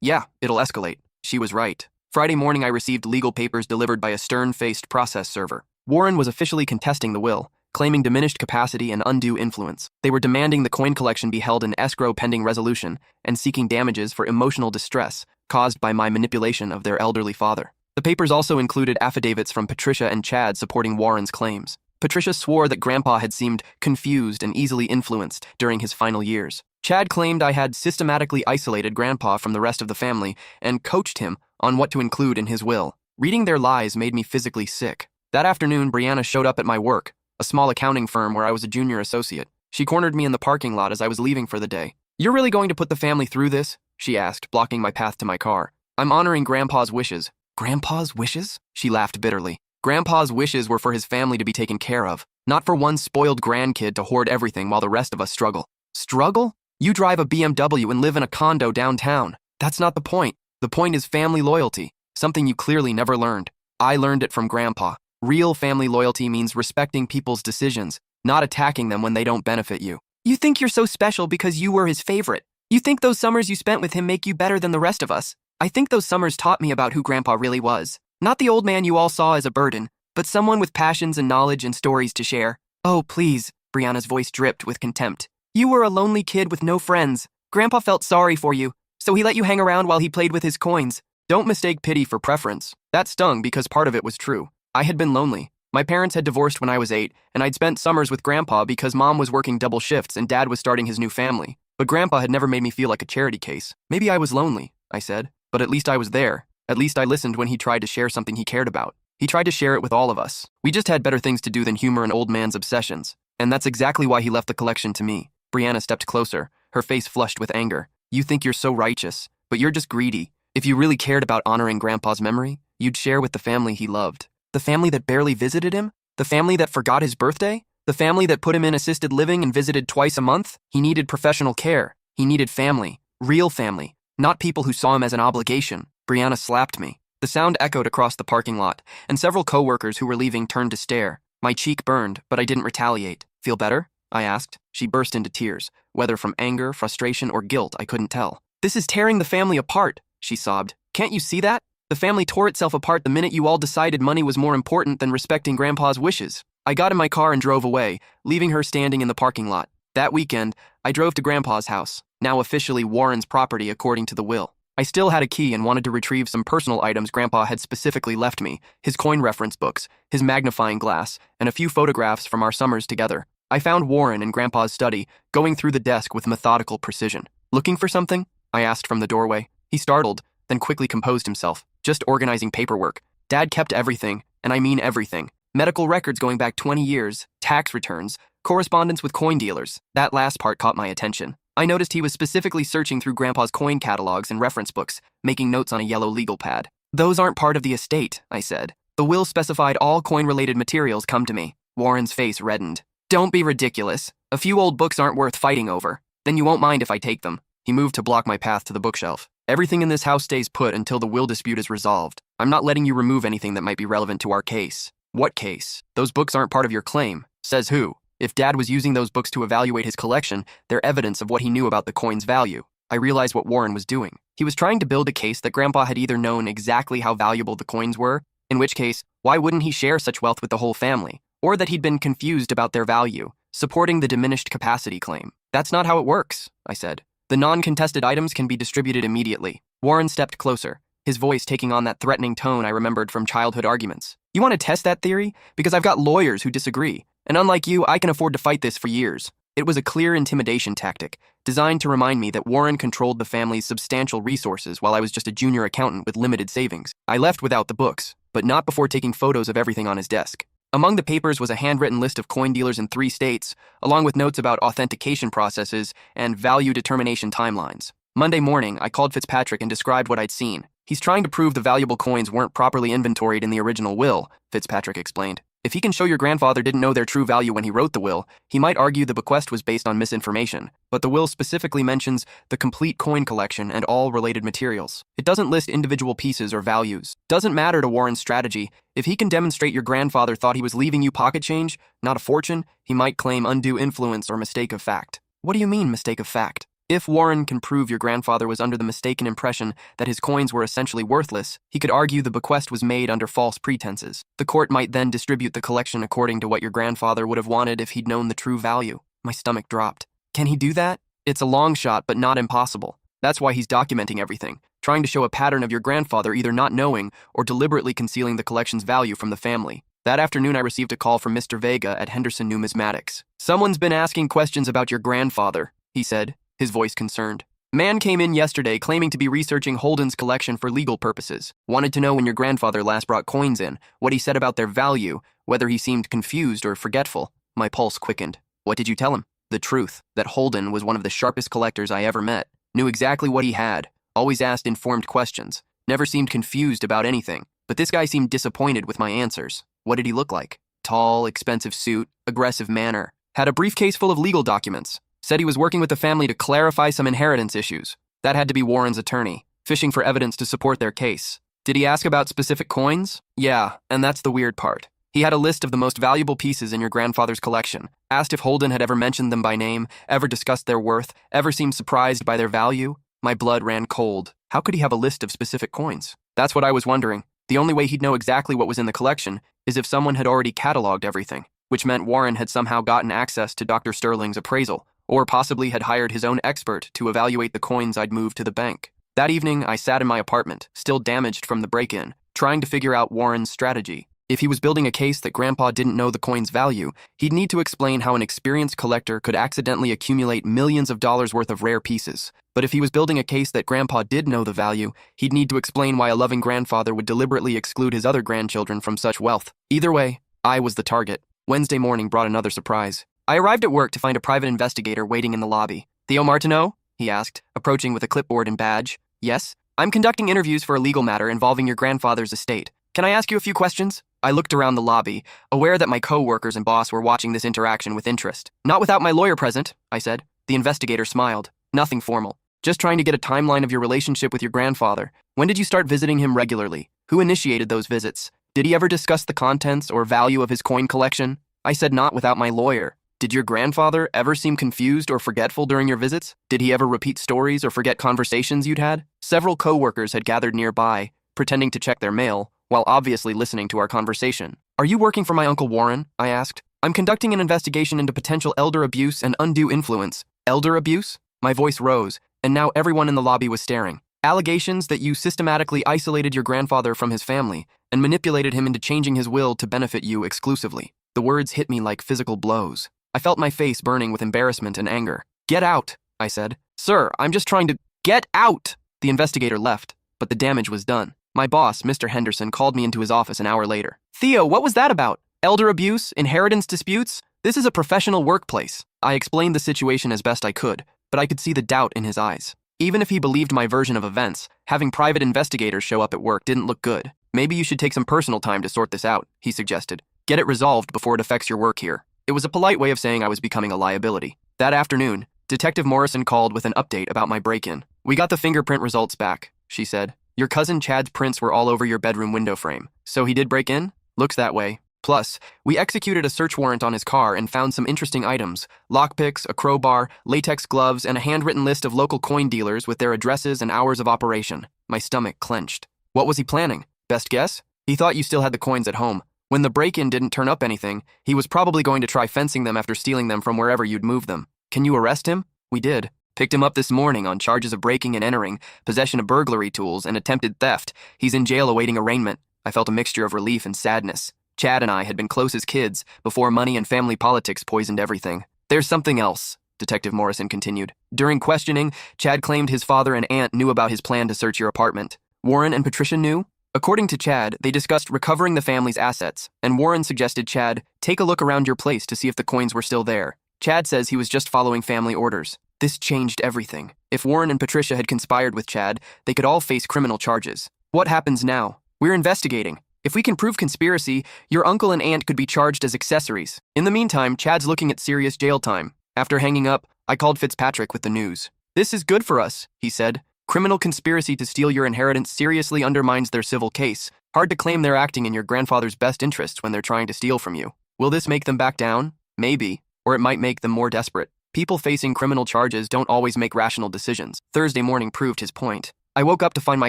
Yeah, it'll escalate. She was right. Friday morning, I received legal papers delivered by a stern-faced process server. Warren was officially contesting the will, claiming diminished capacity and undue influence. They were demanding the coin collection be held in escrow pending resolution and seeking damages for emotional distress caused by my manipulation of their elderly father. The papers also included affidavits from Patricia and Chad supporting Warren's claims. Patricia swore that Grandpa had seemed confused and easily influenced during his final years. Chad claimed I had systematically isolated Grandpa from the rest of the family and coached him on what to include in his will. Reading their lies made me physically sick. That afternoon, Brianna showed up at my work, a small accounting firm where I was a junior associate. She cornered me in the parking lot as I was leaving for the day. "You're really going to put the family through this?" she asked, blocking my path to my car. "I'm honoring Grandpa's wishes." Grandpa's wishes? She laughed bitterly. Grandpa's wishes were for his family to be taken care of, not for one spoiled grandkid to hoard everything while the rest of us struggle. Struggle? You drive a BMW and live in a condo downtown. That's not the point. The point is family loyalty, something you clearly never learned. I learned it from Grandpa. Real family loyalty means respecting people's decisions, not attacking them when they don't benefit you. You think you're so special because you were his favorite. You think those summers you spent with him make you better than the rest of us. I think those summers taught me about who Grandpa really was. Not the old man you all saw as a burden, but someone with passions and knowledge and stories to share. Oh, please, Brianna's voice dripped with contempt. You were a lonely kid with no friends. Grandpa felt sorry for you, so he let you hang around while he played with his coins. Don't mistake pity for preference. That stung because part of it was true. I had been lonely. My parents had divorced when I was 8, and I'd spent summers with Grandpa because Mom was working double shifts and Dad was starting his new family. But Grandpa had never made me feel like a charity case. Maybe I was lonely, I said, but at least I was there. At least I listened when he tried to share something he cared about. He tried to share it with all of us. We just had better things to do than humor an old man's obsessions. And that's exactly why he left the collection to me. Brianna stepped closer, her face flushed with anger. You think you're so righteous, but you're just greedy. If you really cared about honoring Grandpa's memory, you'd share with the family he loved. The family that barely visited him? The family that forgot his birthday? The family that put him in assisted living and visited twice a month? He needed professional care. He needed family. Real family. Not people who saw him as an obligation. Brianna slapped me. The sound echoed across the parking lot, and several co-workers who were leaving turned to stare. My cheek burned, but I didn't retaliate. Feel better? I asked. She burst into tears. Whether from anger, frustration, or guilt, I couldn't tell. This is tearing the family apart, she sobbed. Can't you see that? The family tore itself apart the minute you all decided money was more important than respecting Grandpa's wishes. I got in my car and drove away, leaving her standing in the parking lot. That weekend, I drove to Grandpa's house, now officially Warren's property according to the will. I still had a key and wanted to retrieve some personal items Grandpa had specifically left me, his coin reference books, his magnifying glass, and a few photographs from our summers together. I found Warren in Grandpa's study, going through the desk with methodical precision. Looking for something? I asked from the doorway. He startled, then quickly composed himself. Just organizing paperwork. Dad kept everything, and I mean everything. Medical records going back 20 years, tax returns, correspondence with coin dealers. That last part caught my attention. I noticed he was specifically searching through Grandpa's coin catalogs and reference books, making notes on a yellow legal pad. Those aren't part of the estate, I said. The will specified all coin-related materials come to me. Warren's face reddened. Don't be ridiculous. A few old books aren't worth fighting over. Then you won't mind if I take them. He moved to block my path to the bookshelf. Everything in this house stays put until the will dispute is resolved. I'm not letting you remove anything that might be relevant to our case. What case? Those books aren't part of your claim. Says who? If Dad was using those books to evaluate his collection, they're evidence of what he knew about the coin's value. I realized what Warren was doing. He was trying to build a case that Grandpa had either known exactly how valuable the coins were, in which case, why wouldn't he share such wealth with the whole family? Or that he'd been confused about their value, supporting the diminished capacity claim. That's not how it works, I said. The non-contested items can be distributed immediately. Warren stepped closer, his voice taking on that threatening tone I remembered from childhood arguments. You want to test that theory? Because I've got lawyers who disagree. And unlike you, I can afford to fight this for years. It was a clear intimidation tactic, designed to remind me that Warren controlled the family's substantial resources while I was just a junior accountant with limited savings. I left without the books, but not before taking photos of everything on his desk. Among the papers was a handwritten list of coin dealers in 3 states, along with notes about authentication processes and value determination timelines. Monday morning, I called Fitzpatrick and described what I'd seen. He's trying to prove the valuable coins weren't properly inventoried in the original will, Fitzpatrick explained. If he can show your grandfather didn't know their true value when he wrote the will, he might argue the bequest was based on misinformation, but the will specifically mentions the complete coin collection and all related materials. It doesn't list individual pieces or values. Doesn't matter to Warren's strategy. If he can demonstrate your grandfather thought he was leaving you pocket change, not a fortune, he might claim undue influence or mistake of fact. What do you mean, mistake of fact? If Warren can prove your grandfather was under the mistaken impression that his coins were essentially worthless, he could argue the bequest was made under false pretenses. The court might then distribute the collection according to what your grandfather would have wanted if he'd known the true value. My stomach dropped. Can he do that? It's a long shot, but not impossible. That's why he's documenting everything, trying to show a pattern of your grandfather either not knowing or deliberately concealing the collection's value from the family. That afternoon, I received a call from Mr. Vega at Henderson Numismatics. Someone's been asking questions about your grandfather, he said, his voice concerned. Man came in yesterday claiming to be researching Holden's collection for legal purposes. Wanted to know when your grandfather last brought coins in, what he said about their value, whether he seemed confused or forgetful. My pulse quickened. What did you tell him? The truth, that Holden was one of the sharpest collectors I ever met. Knew exactly what he had, always asked informed questions, never seemed confused about anything. But this guy seemed disappointed with my answers. What did he look like? Tall, expensive suit, aggressive manner. Had a briefcase full of legal documents. Said he was working with the family to clarify some inheritance issues. That had to be Warren's attorney, fishing for evidence to support their case. Did he ask about specific coins? Yeah, and that's the weird part. He had a list of the most valuable pieces in your grandfather's collection, asked if Holden had ever mentioned them by name, ever discussed their worth, ever seemed surprised by their value. My blood ran cold. How could he have a list of specific coins? That's what I was wondering. The only way he'd know exactly what was in the collection is if someone had already cataloged everything, which meant Warren had somehow gotten access to Dr. Sterling's appraisal, or possibly had hired his own expert to evaluate the coins I'd moved to the bank. That evening, I sat in my apartment, still damaged from the break-in, trying to figure out Warren's strategy. If he was building a case that Grandpa didn't know the coin's value, he'd need to explain how an experienced collector could accidentally accumulate millions of dollars worth of rare pieces. But if he was building a case that Grandpa did know the value, he'd need to explain why a loving grandfather would deliberately exclude his other grandchildren from such wealth. Either way, I was the target. Wednesday morning brought another surprise. I arrived at work to find a private investigator waiting in the lobby. "Theo Martineau?" he asked, approaching with a clipboard and badge. "Yes? I'm conducting interviews for a legal matter involving your grandfather's estate. Can I ask you a few questions?" I looked around the lobby, aware that my co-workers and boss were watching this interaction with interest. "Not without my lawyer present," I said. The investigator smiled. "Nothing formal. Just trying to get a timeline of your relationship with your grandfather. When did you start visiting him regularly? Who initiated those visits? Did he ever discuss the contents or value of his coin collection?" I said, "Not without my lawyer." "Did your grandfather ever seem confused or forgetful during your visits? Did he ever repeat stories or forget conversations you'd had?" Several co-workers had gathered nearby, pretending to check their mail, while obviously listening to our conversation. "Are you working for my Uncle Warren?" I asked. "I'm conducting an investigation into potential elder abuse and undue influence." "Elder abuse?" My voice rose, and now everyone in the lobby was staring. "Allegations that you systematically isolated your grandfather from his family and manipulated him into changing his will to benefit you exclusively." The words hit me like physical blows. I felt my face burning with embarrassment and anger. "Get out," I said. "Sir, I'm just trying to—" "Get out!" The investigator left, but the damage was done. My boss, Mr. Henderson, called me into his office an hour later. "Theo, what was that about? Elder abuse? Inheritance disputes? This is a professional workplace." I explained the situation as best I could, but I could see the doubt in his eyes. Even if he believed my version of events, having private investigators show up at work didn't look good. "Maybe you should take some personal time to sort this out," he suggested. "Get it resolved before it affects your work here." It was a polite way of saying I was becoming a liability. That afternoon, Detective Morrison called with an update about my break-in. "We got the fingerprint results back," she said. "Your cousin Chad's prints were all over your bedroom window frame. So he did break in? Looks that way. Plus, we executed a search warrant on his car and found some interesting items: lockpicks, a crowbar, latex gloves, and a handwritten list of local coin dealers with their addresses and hours of operation." My stomach clenched. "What was he planning? Best guess? He thought you still had the coins at home. When the break-in didn't turn up anything, he was probably going to try fencing them after stealing them from wherever you'd moved them. Can you arrest him?" "We did. Picked him up this morning on charges of breaking and entering, possession of burglary tools, and attempted theft. He's in jail awaiting arraignment." I felt a mixture of relief and sadness. Chad and I had been close as kids before money and family politics poisoned everything. "There's something else," Detective Morrison continued. "During questioning, Chad claimed his father and aunt knew about his plan to search your apartment. Warren and Patricia knew? According to Chad, they discussed recovering the family's assets, and Warren suggested Chad take a look around your place to see if the coins were still there. Chad says he was just following family orders. This changed everything. If Warren and Patricia had conspired with Chad, they could all face criminal charges. What happens now? We're investigating. If we can prove conspiracy, your uncle and aunt could be charged as accessories. In the meantime, Chad's looking at serious jail time." After hanging up, I called Fitzpatrick with the news. "This is good for us," he said. "Criminal conspiracy to steal your inheritance seriously undermines their civil case. Hard to claim they're acting in your grandfather's best interests when they're trying to steal from you. Will this make them back down? Maybe. Or it might make them more desperate. People facing criminal charges don't always make rational decisions." Thursday morning proved his point. I woke up to find my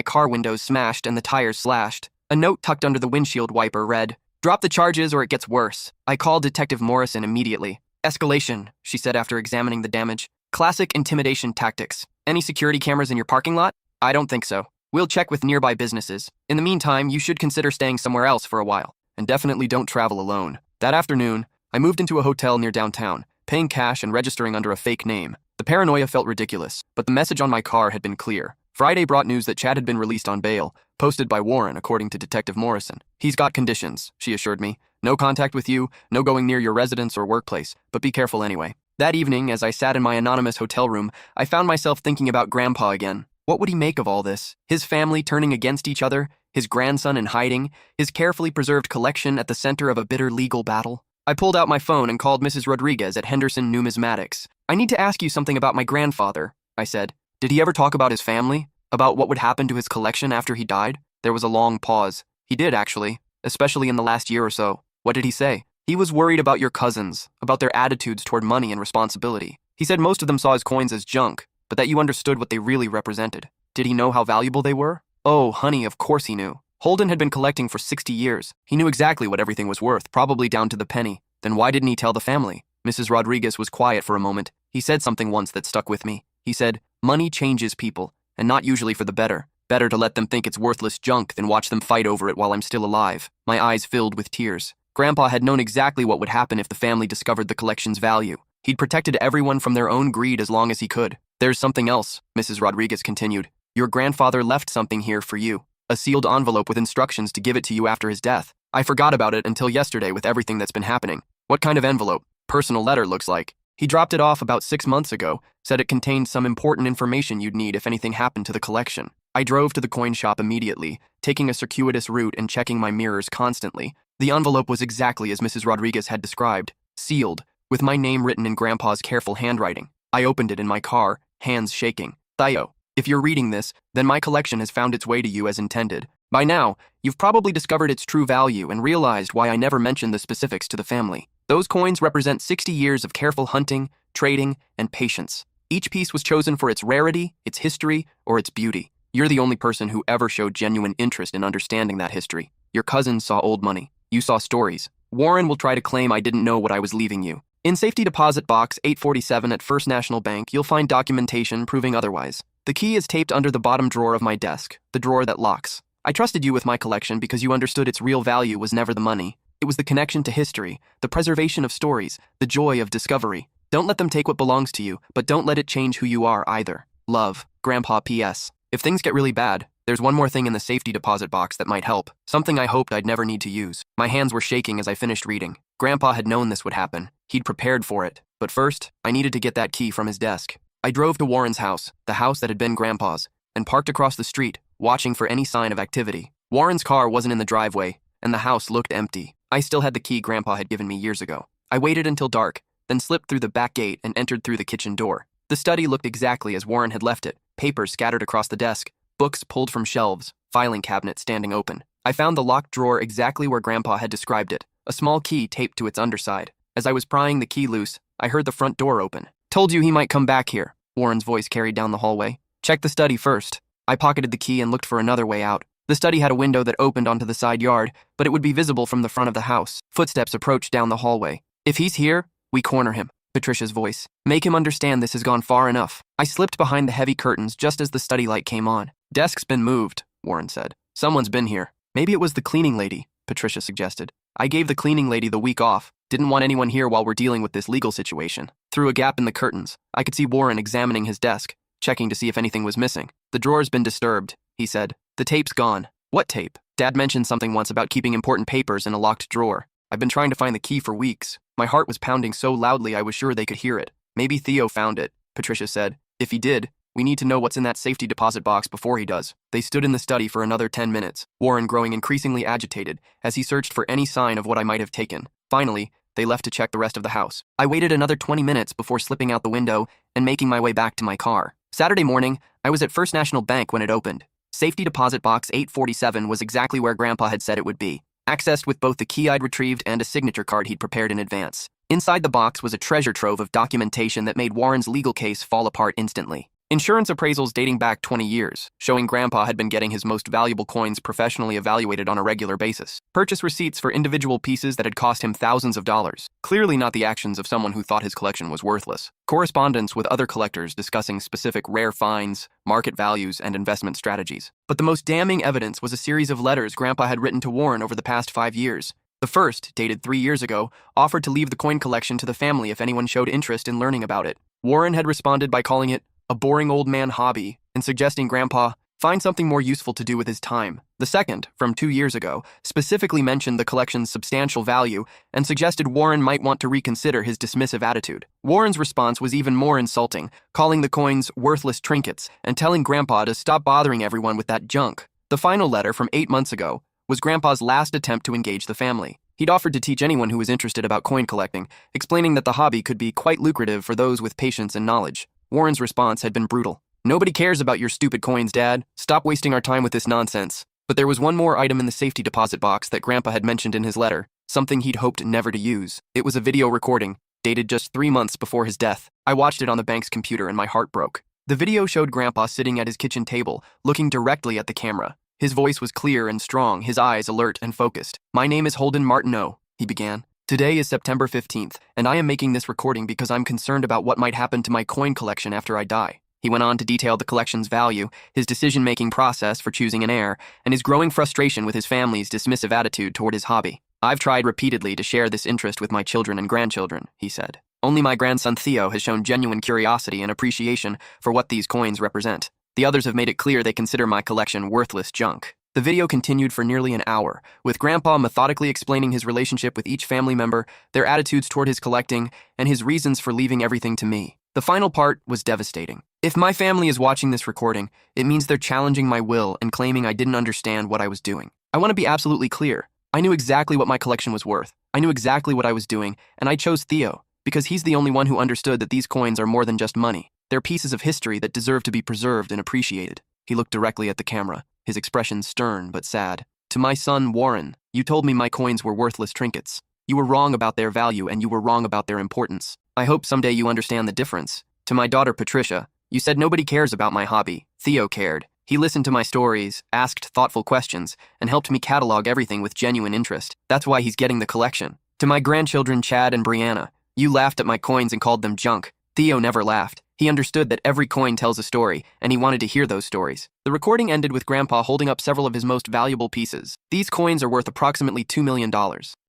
car windows smashed and the tires slashed. A note tucked under the windshield wiper read, "Drop the charges or it gets worse." I called Detective Morrison immediately. "Escalation," she said after examining the damage. "Classic intimidation tactics. Any security cameras in your parking lot?" "I don't think so. We'll check with nearby businesses. In the meantime, you should consider staying somewhere else for a while. And definitely don't travel alone." That afternoon, I moved into a hotel near downtown, paying cash and registering under a fake name. The paranoia felt ridiculous, but the message on my car had been clear. Friday brought news that Chad had been released on bail, posted by Warren, according to Detective Morrison. "He's got conditions," she assured me. "No contact with you, no going near your residence or workplace, but be careful anyway." That evening, as I sat in my anonymous hotel room, I found myself thinking about Grandpa again. What would he make of all this? His family turning against each other, his grandson in hiding, his carefully preserved collection at the center of a bitter legal battle. I pulled out my phone and called Mrs. Rodriguez at Henderson Numismatics. "I need to ask you something about my grandfather," I said. "Did he ever talk about his family? About what would happen to his collection after he died?" There was a long pause. "He did, actually, especially in the last year or so." "What did he say?" "He was worried about your cousins, about their attitudes toward money and responsibility. He said most of them saw his coins as junk, but that you understood what they really represented." "Did he know how valuable they were?" "Oh, honey, of course he knew. Holden had been collecting for 60 years. He knew exactly what everything was worth, probably down to the penny. Then why didn't he tell the family?" Mrs. Rodriguez was quiet for a moment. "He said something once that stuck with me. He said, 'Money changes people, and not usually for the better. Better to let them think it's worthless junk than watch them fight over it while I'm still alive. My eyes filled with tears. Grandpa had known exactly what would happen if the family discovered the collection's value. He'd protected everyone from their own greed as long as he could. There's something else, Mrs. Rodriguez continued. Your grandfather left something here for you. A sealed envelope with instructions to give it to you after his death. I forgot about it until yesterday with everything that's been happening. What kind of envelope? Personal letter, looks like. He dropped it off about 6 months ago, said it contained some important information you'd need if anything happened to the collection. I drove to the coin shop immediately, taking a circuitous route and checking my mirrors constantly. The envelope was exactly as Mrs. Rodriguez had described, sealed, with my name written in Grandpa's careful handwriting. I opened it in my car, hands shaking. Theo, if you're reading this, then my collection has found its way to you as intended. By now, you've probably discovered its true value and realized why I never mentioned the specifics to the family. Those coins represent 60 years of careful hunting, trading, and patience. Each piece was chosen for its rarity, its history, or its beauty. You're the only person who ever showed genuine interest in understanding that history. Your cousins saw old money. You saw stories. Warren will try to claim I didn't know what I was leaving you. In Safety Deposit Box 847 at First National Bank, you'll find documentation proving otherwise. The key is taped under the bottom drawer of my desk, the drawer that locks. I trusted you with my collection because you understood its real value was never the money. It was the connection to history, the preservation of stories, the joy of discovery. Don't let them take what belongs to you, but don't let it change who you are either. Love, Grandpa P.S. If things get really bad, there's one more thing in the safety deposit box that might help, something I hoped I'd never need to use. My hands were shaking as I finished reading. Grandpa had known this would happen. He'd prepared for it. But first, I needed to get that key from his desk. I drove to Warren's house, the house that had been Grandpa's, and parked across the street, watching for any sign of activity. Warren's car wasn't in the driveway, and the house looked empty. I still had the key Grandpa had given me years ago. I waited until dark, then slipped through the back gate and entered through the kitchen door. The study looked exactly as Warren had left it, papers scattered across the desk, books pulled from shelves, filing cabinet standing open. I found the locked drawer exactly where Grandpa had described it, a small key taped to its underside. As I was prying the key loose, I heard the front door open. Told you he might come back here, Warren's voice carried down the hallway. Check the study first. I pocketed the key and looked for another way out. The study had a window that opened onto the side yard, but it would be visible from the front of the house. Footsteps approached down the hallway. If he's here, we corner him, Patricia's voice. Make him understand this has gone far enough. I slipped behind the heavy curtains just as the study light came on. Desk's been moved, Warren said. Someone's been here. Maybe it was the cleaning lady, Patricia suggested. I gave the cleaning lady the week off. Didn't want anyone here while we're dealing with this legal situation. Through a gap in the curtains, I could see Warren examining his desk, checking to see if anything was missing. The drawer's been disturbed, he said. The tape's gone. What tape? Dad mentioned something once about keeping important papers in a locked drawer. I've been trying to find the key for weeks. My heart was pounding so loudly I was sure they could hear it. Maybe Theo found it, Patricia said. If he did, we need to know what's in that safety deposit box before he does. They stood in the study for another 10 minutes, Warren growing increasingly agitated as he searched for any sign of what I might have taken. Finally, they left to check the rest of the house. I waited another 20 minutes before slipping out the window and making my way back to my car. Saturday morning, I was at First National Bank when it opened. Safety Deposit Box 847 was exactly where Grandpa had said it would be, accessed with both the key I'd retrieved and a signature card he'd prepared in advance. Inside the box was a treasure trove of documentation that made Warren's legal case fall apart instantly. Insurance appraisals dating back 20 years, showing Grandpa had been getting his most valuable coins professionally evaluated on a regular basis. Purchase receipts for individual pieces that had cost him thousands of dollars. Clearly not the actions of someone who thought his collection was worthless. Correspondence with other collectors discussing specific rare finds, market values, and investment strategies. But the most damning evidence was a series of letters Grandpa had written to Warren over the past 5 years. The first, dated 3 years ago, offered to leave the coin collection to the family if anyone showed interest in learning about it. Warren had responded by calling it a boring old man hobby, and suggesting Grandpa find something more useful to do with his time. The second, from 2 years ago, specifically mentioned the collection's substantial value and suggested Warren might want to reconsider his dismissive attitude. Warren's response was even more insulting, calling the coins worthless trinkets and telling Grandpa to stop bothering everyone with that junk. The final letter from 8 months ago was Grandpa's last attempt to engage the family. He'd offered to teach anyone who was interested about coin collecting, explaining that the hobby could be quite lucrative for those with patience and knowledge. Warren's response had been brutal. Nobody cares about your stupid coins, Dad. Stop wasting our time with this nonsense. But there was one more item in the safety deposit box that Grandpa had mentioned in his letter, something he'd hoped never to use. It was a video recording, dated just 3 months before his death. I watched it on the bank's computer and my heart broke. The video showed Grandpa sitting at his kitchen table, looking directly at the camera. His voice was clear and strong, his eyes alert and focused. My name is Holden Martineau, he began. Today is September 15th, and I am making this recording because I'm concerned about what might happen to my coin collection after I die. He went on to detail the collection's value, his decision-making process for choosing an heir, and his growing frustration with his family's dismissive attitude toward his hobby. I've tried repeatedly to share this interest with my children and grandchildren, he said. Only my grandson Theo has shown genuine curiosity and appreciation for what these coins represent. The others have made it clear they consider my collection worthless junk. The video continued for nearly an hour, with Grandpa methodically explaining his relationship with each family member, their attitudes toward his collecting, and his reasons for leaving everything to me. The final part was devastating. If my family is watching this recording, it means they're challenging my will and claiming I didn't understand what I was doing. I want to be absolutely clear. I knew exactly what my collection was worth. I knew exactly what I was doing, and I chose Theo, because he's the only one who understood that these coins are more than just money. They're pieces of history that deserve to be preserved and appreciated. He looked directly at the camera, his expression stern but sad. To my son, Warren, you told me my coins were worthless trinkets. You were wrong about their value and you were wrong about their importance. I hope someday you understand the difference. To my daughter, Patricia, you said nobody cares about my hobby. Theo cared. He listened to my stories, asked thoughtful questions, and helped me catalog everything with genuine interest. That's why he's getting the collection. To my grandchildren, Chad and Brianna, you laughed at my coins and called them junk. Theo never laughed. He understood that every coin tells a story, and he wanted to hear those stories. The recording ended with Grandpa holding up several of his most valuable pieces. These coins are worth approximately $2 million.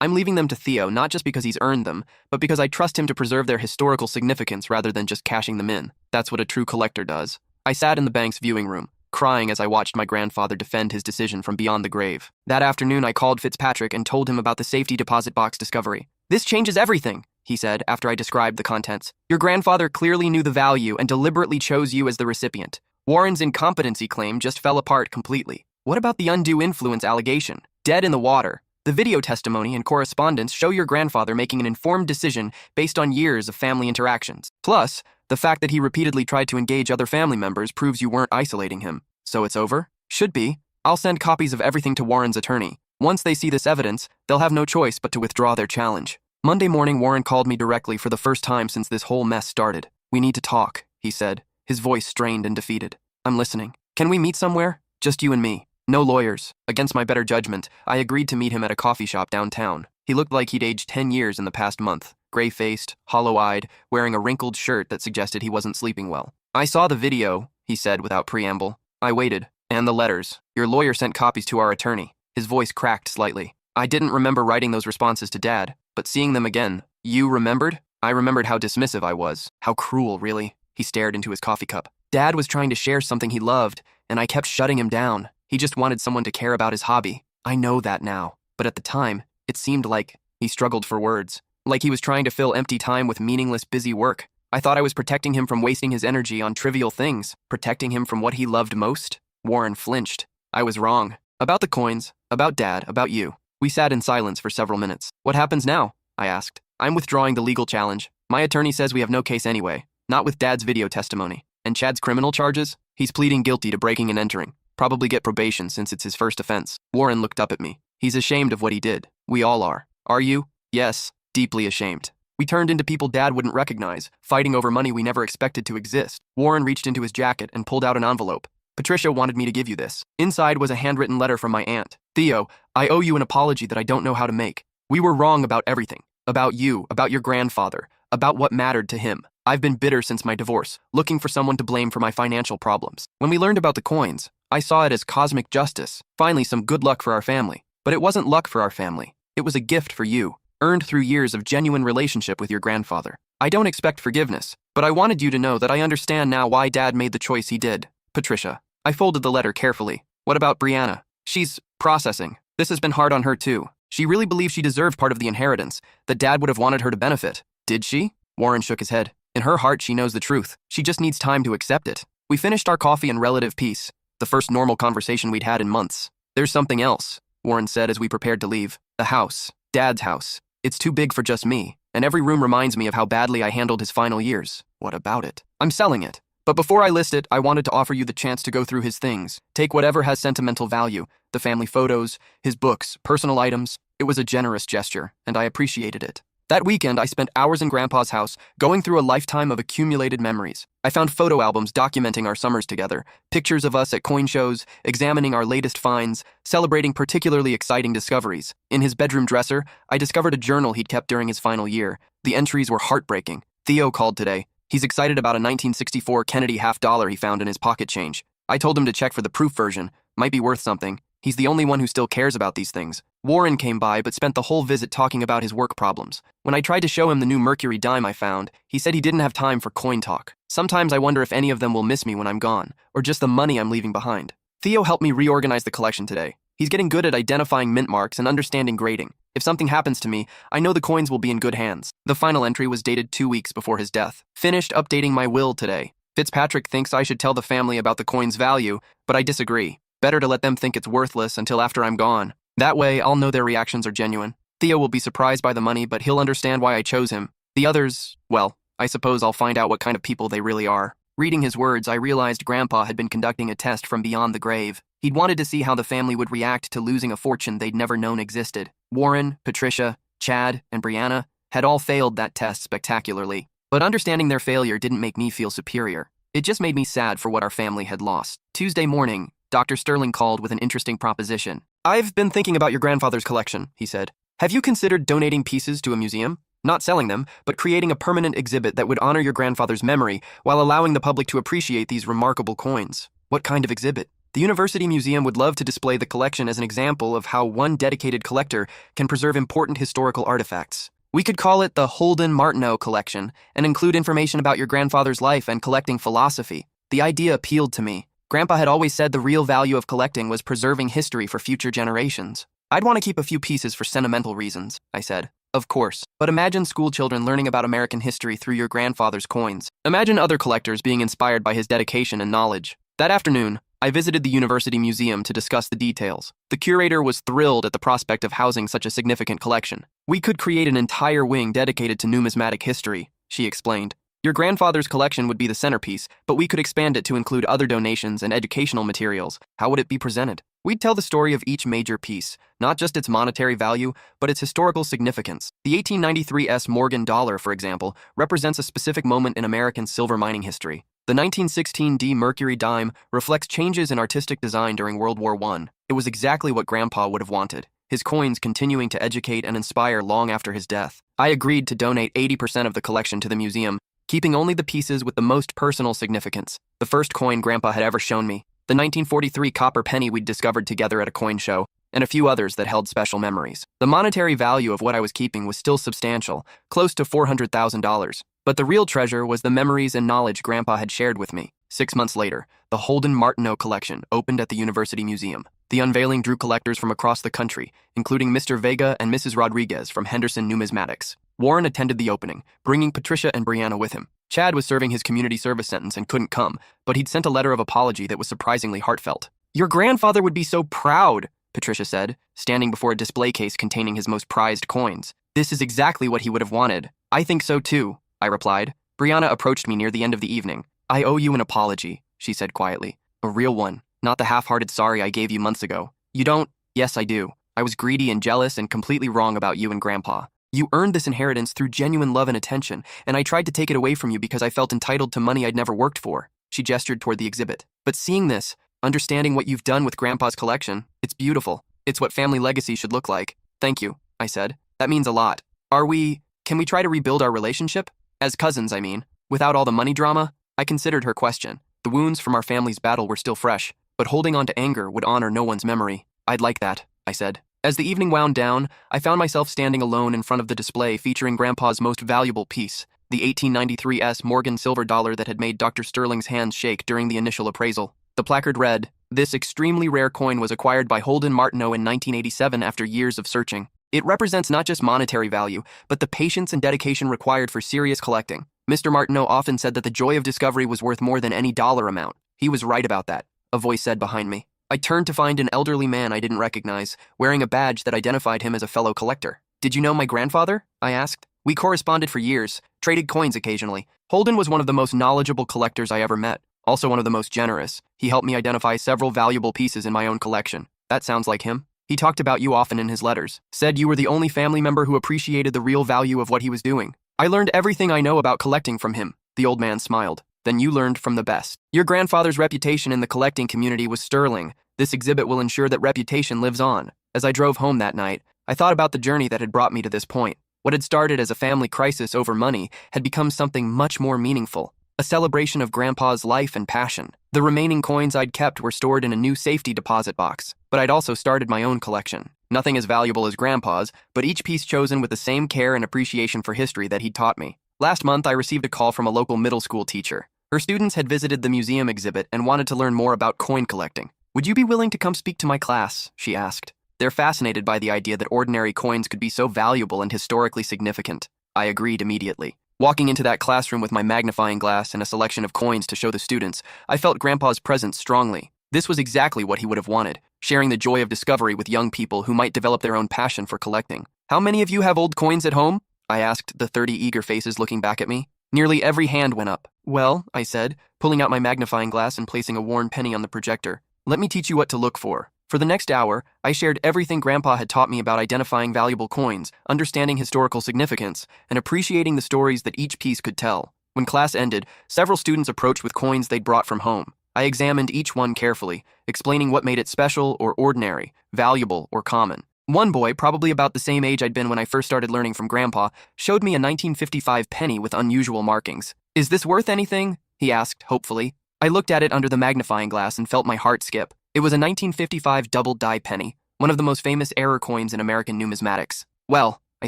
I'm leaving them to Theo not just because he's earned them, but because I trust him to preserve their historical significance rather than just cashing them in. That's what a true collector does. I sat in the bank's viewing room, crying as I watched my grandfather defend his decision from beyond the grave. That afternoon, I called Fitzpatrick and told him about the safety deposit box discovery. This changes everything, he said after I described the contents. Your grandfather clearly knew the value and deliberately chose you as the recipient. Warren's incompetency claim just fell apart completely. What about the undue influence allegation? Dead in the water. The video testimony and correspondence show your grandfather making an informed decision based on years of family interactions. Plus, the fact that he repeatedly tried to engage other family members proves you weren't isolating him. So it's over? Should be. I'll send copies of everything to Warren's attorney. Once they see this evidence, they'll have no choice but to withdraw their challenge. Monday morning, Warren called me directly for the first time since this whole mess started. We need to talk, he said, his voice strained and defeated. I'm listening. Can we meet somewhere? Just you and me. No lawyers. Against my better judgment, I agreed to meet him at a coffee shop downtown. He looked like he'd aged 10 years in the past month, gray-faced, hollow-eyed, wearing a wrinkled shirt that suggested he wasn't sleeping well. I saw the video, he said without preamble. I waited. And the letters. Your lawyer sent copies to our attorney. His voice cracked slightly. I didn't remember writing those responses to Dad, but seeing them again. You remembered? I remembered how dismissive I was. How cruel, really. He stared into his coffee cup. Dad was trying to share something he loved, and I kept shutting him down. He just wanted someone to care about his hobby. I know that now. But at the time, it seemed like he struggled for words. Like he was trying to fill empty time with meaningless, busy work. I thought I was protecting him from wasting his energy on trivial things, protecting him from what he loved most. Warren flinched. I was wrong. About the coins, about Dad, about you. We sat in silence for several minutes. What happens now? I asked. I'm withdrawing the legal challenge. My attorney says we have no case anyway. Not with Dad's video testimony. And Chad's criminal charges? He's pleading guilty to breaking and entering. Probably get probation since it's his first offense. Warren looked up at me. He's ashamed of what he did. We all are. Are you? Yes, deeply ashamed. We turned into people Dad wouldn't recognize, fighting over money we never expected to exist. Warren reached into his jacket and pulled out an envelope. Patricia wanted me to give you this. Inside was a handwritten letter from my aunt. Theo, I owe you an apology that I don't know how to make. We were wrong about everything. About you, about your grandfather, about what mattered to him. I've been bitter since my divorce, looking for someone to blame for my financial problems. When we learned about the coins, I saw it as cosmic justice. Finally, some good luck for our family. But it wasn't luck for our family. It was a gift for you, earned through years of genuine relationship with your grandfather. I don't expect forgiveness, but I wanted you to know that I understand now why Dad made the choice he did. Patricia. I folded the letter carefully. What about Brianna? She's processing. This has been hard on her too. She really believes she deserved part of the inheritance, that Dad would have wanted her to benefit. Did she? Warren shook his head. In her heart, she knows the truth. She just needs time to accept it. We finished our coffee in relative peace, the first normal conversation we'd had in months. There's something else, Warren said as we prepared to leave. The house. Dad's house. It's too big for just me, and every room reminds me of how badly I handled his final years. What about it? I'm selling it. But before I list it, I wanted to offer you the chance to go through his things. Take whatever has sentimental value, the family photos, his books, personal items. It was a generous gesture, and I appreciated it. That weekend, I spent hours in Grandpa's house, going through a lifetime of accumulated memories. I found photo albums documenting our summers together, pictures of us at coin shows, examining our latest finds, celebrating particularly exciting discoveries. In his bedroom dresser, I discovered a journal he'd kept during his final year. The entries were heartbreaking. Theo called today. He's excited about a 1964 Kennedy half-dollar he found in his pocket change. I told him to check for the proof version. Might be worth something. He's the only one who still cares about these things. Warren came by but spent the whole visit talking about his work problems. When I tried to show him the new Mercury dime I found, he said he didn't have time for coin talk. Sometimes I wonder if any of them will miss me when I'm gone, or just the money I'm leaving behind. Theo helped me reorganize the collection today. He's getting good at identifying mint marks and understanding grading. If something happens to me, I know the coins will be in good hands. The final entry was dated 2 weeks before his death. Finished updating my will today. Fitzpatrick thinks I should tell the family about the coin's value, but I disagree. Better to let them think it's worthless until after I'm gone. That way, I'll know their reactions are genuine. Theo will be surprised by the money, but he'll understand why I chose him. The others, well, I suppose I'll find out what kind of people they really are. Reading his words, I realized Grandpa had been conducting a test from beyond the grave. He'd wanted to see how the family would react to losing a fortune they'd never known existed. Warren, Patricia, Chad, and Brianna had all failed that test spectacularly. But understanding their failure didn't make me feel superior. It just made me sad for what our family had lost. Tuesday morning, Dr. Sterling called with an interesting proposition. "I've been thinking about your grandfather's collection," he said. "Have you considered donating pieces to a museum? Not selling them, but creating a permanent exhibit that would honor your grandfather's memory while allowing the public to appreciate these remarkable coins." "What kind of exhibit?" "The University Museum would love to display the collection as an example of how one dedicated collector can preserve important historical artifacts. We could call it the Holden Martineau Collection and include information about your grandfather's life and collecting philosophy." The idea appealed to me. Grandpa had always said the real value of collecting was preserving history for future generations. "I'd want to keep a few pieces for sentimental reasons," I said. "Of course, but imagine school children learning about American history through your grandfather's coins. Imagine other collectors being inspired by his dedication and knowledge." That afternoon, I visited the University Museum to discuss the details. The curator was thrilled at the prospect of housing such a significant collection. "We could create an entire wing dedicated to numismatic history," she explained. "Your grandfather's collection would be the centerpiece, but we could expand it to include other donations and educational materials. How would it be presented? We'd tell the story of each major piece, not just its monetary value, but its historical significance. The 1893 S. Morgan dollar, for example, represents a specific moment in American silver mining history. The 1916 D. Mercury dime reflects changes in artistic design during World War I. It was exactly what Grandpa would have wanted, his coins continuing to educate and inspire long after his death. I agreed to donate 80% of the collection to the museum, keeping only the pieces with the most personal significance. The first coin Grandpa had ever shown me, the 1943 copper penny we'd discovered together at a coin show, and a few others that held special memories. The monetary value of what I was keeping was still substantial, close to $400,000. But the real treasure was the memories and knowledge Grandpa had shared with me. 6 months later, the Holden Martineau collection opened at the University Museum. The unveiling drew collectors from across the country, including Mr. Vega and Mrs. Rodriguez from Henderson Numismatics. Warren attended the opening, bringing Patricia and Brianna with him. Chad was serving his community service sentence and couldn't come, but he'd sent a letter of apology that was surprisingly heartfelt. "Your grandfather would be so proud," Patricia said, standing before a display case containing his most prized coins. "This is exactly what he would have wanted." "I think so too," I replied. Brianna approached me near the end of the evening. "I owe you an apology," she said quietly. "A real one, not the half-hearted sorry I gave you months ago." "You don't?" "Yes, I do. I was greedy and jealous and completely wrong about you and Grandpa. You earned this inheritance through genuine love and attention, and I tried to take it away from you because I felt entitled to money I'd never worked for." She gestured toward the exhibit. "But seeing this, understanding what you've done with Grandpa's collection, it's beautiful. It's what family legacy should look like." "Thank you," I said. "That means a lot. Can we try to rebuild our relationship? As cousins, I mean, without all the money drama?" I considered her question. The wounds from our family's battle were still fresh, but holding on to anger would honor no one's memory. "I'd like that," I said. As the evening wound down, I found myself standing alone in front of the display featuring Grandpa's most valuable piece, the 1893 S. Morgan silver dollar that had made Dr. Sterling's hands shake during the initial appraisal. The placard read, "This extremely rare coin was acquired by Holden Martineau in 1987 after years of searching. It represents not just monetary value, but the patience and dedication required for serious collecting. Mr. Martineau often said that the joy of discovery was worth more than any dollar amount. He was right about that," a voice said behind me. I turned to find an elderly man I didn't recognize, wearing a badge that identified him as a fellow collector. "Did you know my grandfather?" I asked. "We corresponded for years, traded coins occasionally. Holden was one of the most knowledgeable collectors I ever met, also one of the most generous. He helped me identify several valuable pieces in my own collection." "That sounds like him. He talked about you often in his letters, said you were the only family member who appreciated the real value of what he was doing. I learned everything I know about collecting from him." The old man smiled. "Then you learned from the best. Your grandfather's reputation in the collecting community was sterling. This exhibit will ensure that reputation lives on." As I drove home that night, I thought about the journey that had brought me to this point. What had started as a family crisis over money had become something much more meaningful, a celebration of Grandpa's life and passion. The remaining coins I'd kept were stored in a new safety deposit box, but I'd also started my own collection. Nothing as valuable as Grandpa's, but each piece chosen with the same care and appreciation for history that he'd taught me. Last month, I received a call from a local middle school teacher. Her students had visited the museum exhibit and wanted to learn more about coin collecting. "Would you be willing to come speak to my class?" she asked. They're fascinated by the idea that ordinary coins could be so valuable and historically significant. I agreed immediately. Walking into that classroom with my magnifying glass and a selection of coins to show the students, I felt Grandpa's presence strongly. This was exactly what he would have wanted, sharing the joy of discovery with young people who might develop their own passion for collecting. "How many of you have old coins at home?" I asked, the 30 eager faces looking back at me. Nearly every hand went up. "Well," I said, pulling out my magnifying glass and placing a worn penny on the projector, "let me teach you what to look for." For the next hour, I shared everything Grandpa had taught me about identifying valuable coins, understanding historical significance, and appreciating the stories that each piece could tell. When class ended, several students approached with coins they'd brought from home. I examined each one carefully, explaining what made it special or ordinary, valuable or common. One boy, probably about the same age I'd been when I first started learning from Grandpa, showed me a 1955 penny with unusual markings. "Is this worth anything?" he asked, hopefully. I looked at it under the magnifying glass and felt my heart skip. It was a 1955 double-die penny, one of the most famous error coins in American numismatics. "Well," I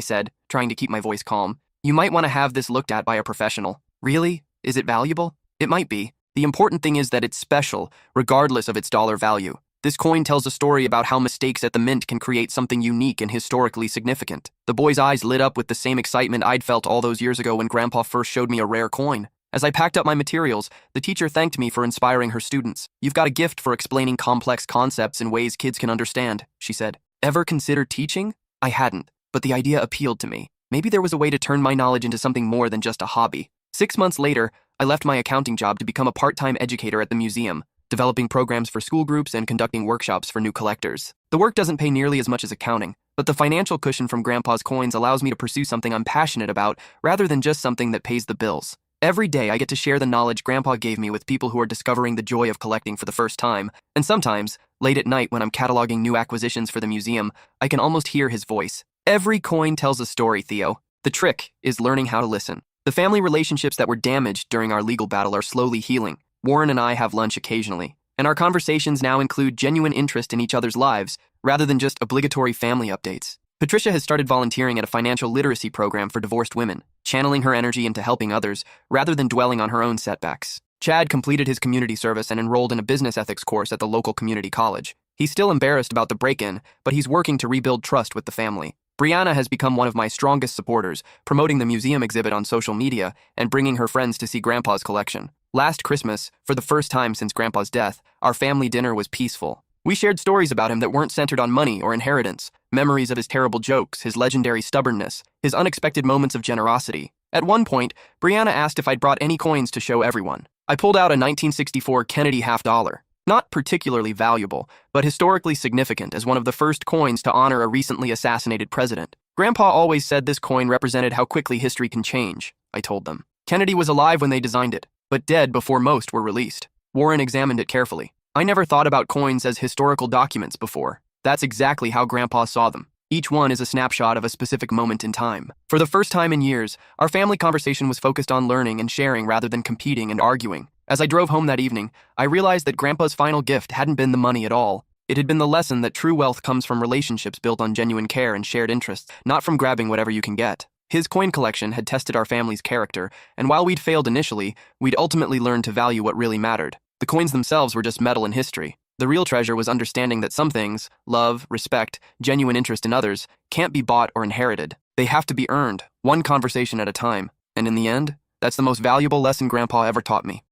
said, trying to keep my voice calm, "you might want to have this looked at by a professional." "Really? Is it valuable?" "It might be. The important thing is that it's special, regardless of its dollar value. This coin tells a story about how mistakes at the mint can create something unique and historically significant." The boy's eyes lit up with the same excitement I'd felt all those years ago when Grandpa first showed me a rare coin. As I packed up my materials, the teacher thanked me for inspiring her students. "You've got a gift for explaining complex concepts in ways kids can understand," she said. "Ever considered teaching?" I hadn't, but the idea appealed to me. Maybe there was a way to turn my knowledge into something more than just a hobby. 6 months later, I left my accounting job to become a part-time educator at the museum, developing programs for school groups and conducting workshops for new collectors. The work doesn't pay nearly as much as accounting, but the financial cushion from Grandpa's coins allows me to pursue something I'm passionate about rather than just something that pays the bills. Every day I get to share the knowledge Grandpa gave me with people who are discovering the joy of collecting for the first time, and sometimes, late at night when I'm cataloging new acquisitions for the museum, I can almost hear his voice. "Every coin tells a story, Theo. The trick is learning how to listen." The family relationships that were damaged during our legal battle are slowly healing. Warren and I have lunch occasionally, and our conversations now include genuine interest in each other's lives, rather than just obligatory family updates. Patricia has started volunteering at a financial literacy program for divorced women, channeling her energy into helping others, rather than dwelling on her own setbacks. Chad completed his community service and enrolled in a business ethics course at the local community college. He's still embarrassed about the break-in, but he's working to rebuild trust with the family. Brianna has become one of my strongest supporters, promoting the museum exhibit on social media and bringing her friends to see Grandpa's collection. Last Christmas, for the first time since Grandpa's death, our family dinner was peaceful. We shared stories about him that weren't centered on money or inheritance, memories of his terrible jokes, his legendary stubbornness, his unexpected moments of generosity. At one point, Brianna asked if I'd brought any coins to show everyone. I pulled out a 1964 Kennedy half-dollar. Not particularly valuable, but historically significant as one of the first coins to honor a recently assassinated president. Grandpa always said this coin represented how quickly history can change, I told them. Kennedy was alive when they designed it, but dead before most were released. Warren examined it carefully. I never thought about coins as historical documents before. That's exactly how Grandpa saw them. Each one is a snapshot of a specific moment in time. For the first time in years, our family conversation was focused on learning and sharing rather than competing and arguing. As I drove home that evening, I realized that Grandpa's final gift hadn't been the money at all. It had been the lesson that true wealth comes from relationships built on genuine care and shared interests, not from grabbing whatever you can get. His coin collection had tested our family's character, and while we'd failed initially, we'd ultimately learned to value what really mattered. The coins themselves were just metal in history. The real treasure was understanding that some things, love, respect, genuine interest in others, can't be bought or inherited. They have to be earned, one conversation at a time. And in the end, that's the most valuable lesson Grandpa ever taught me.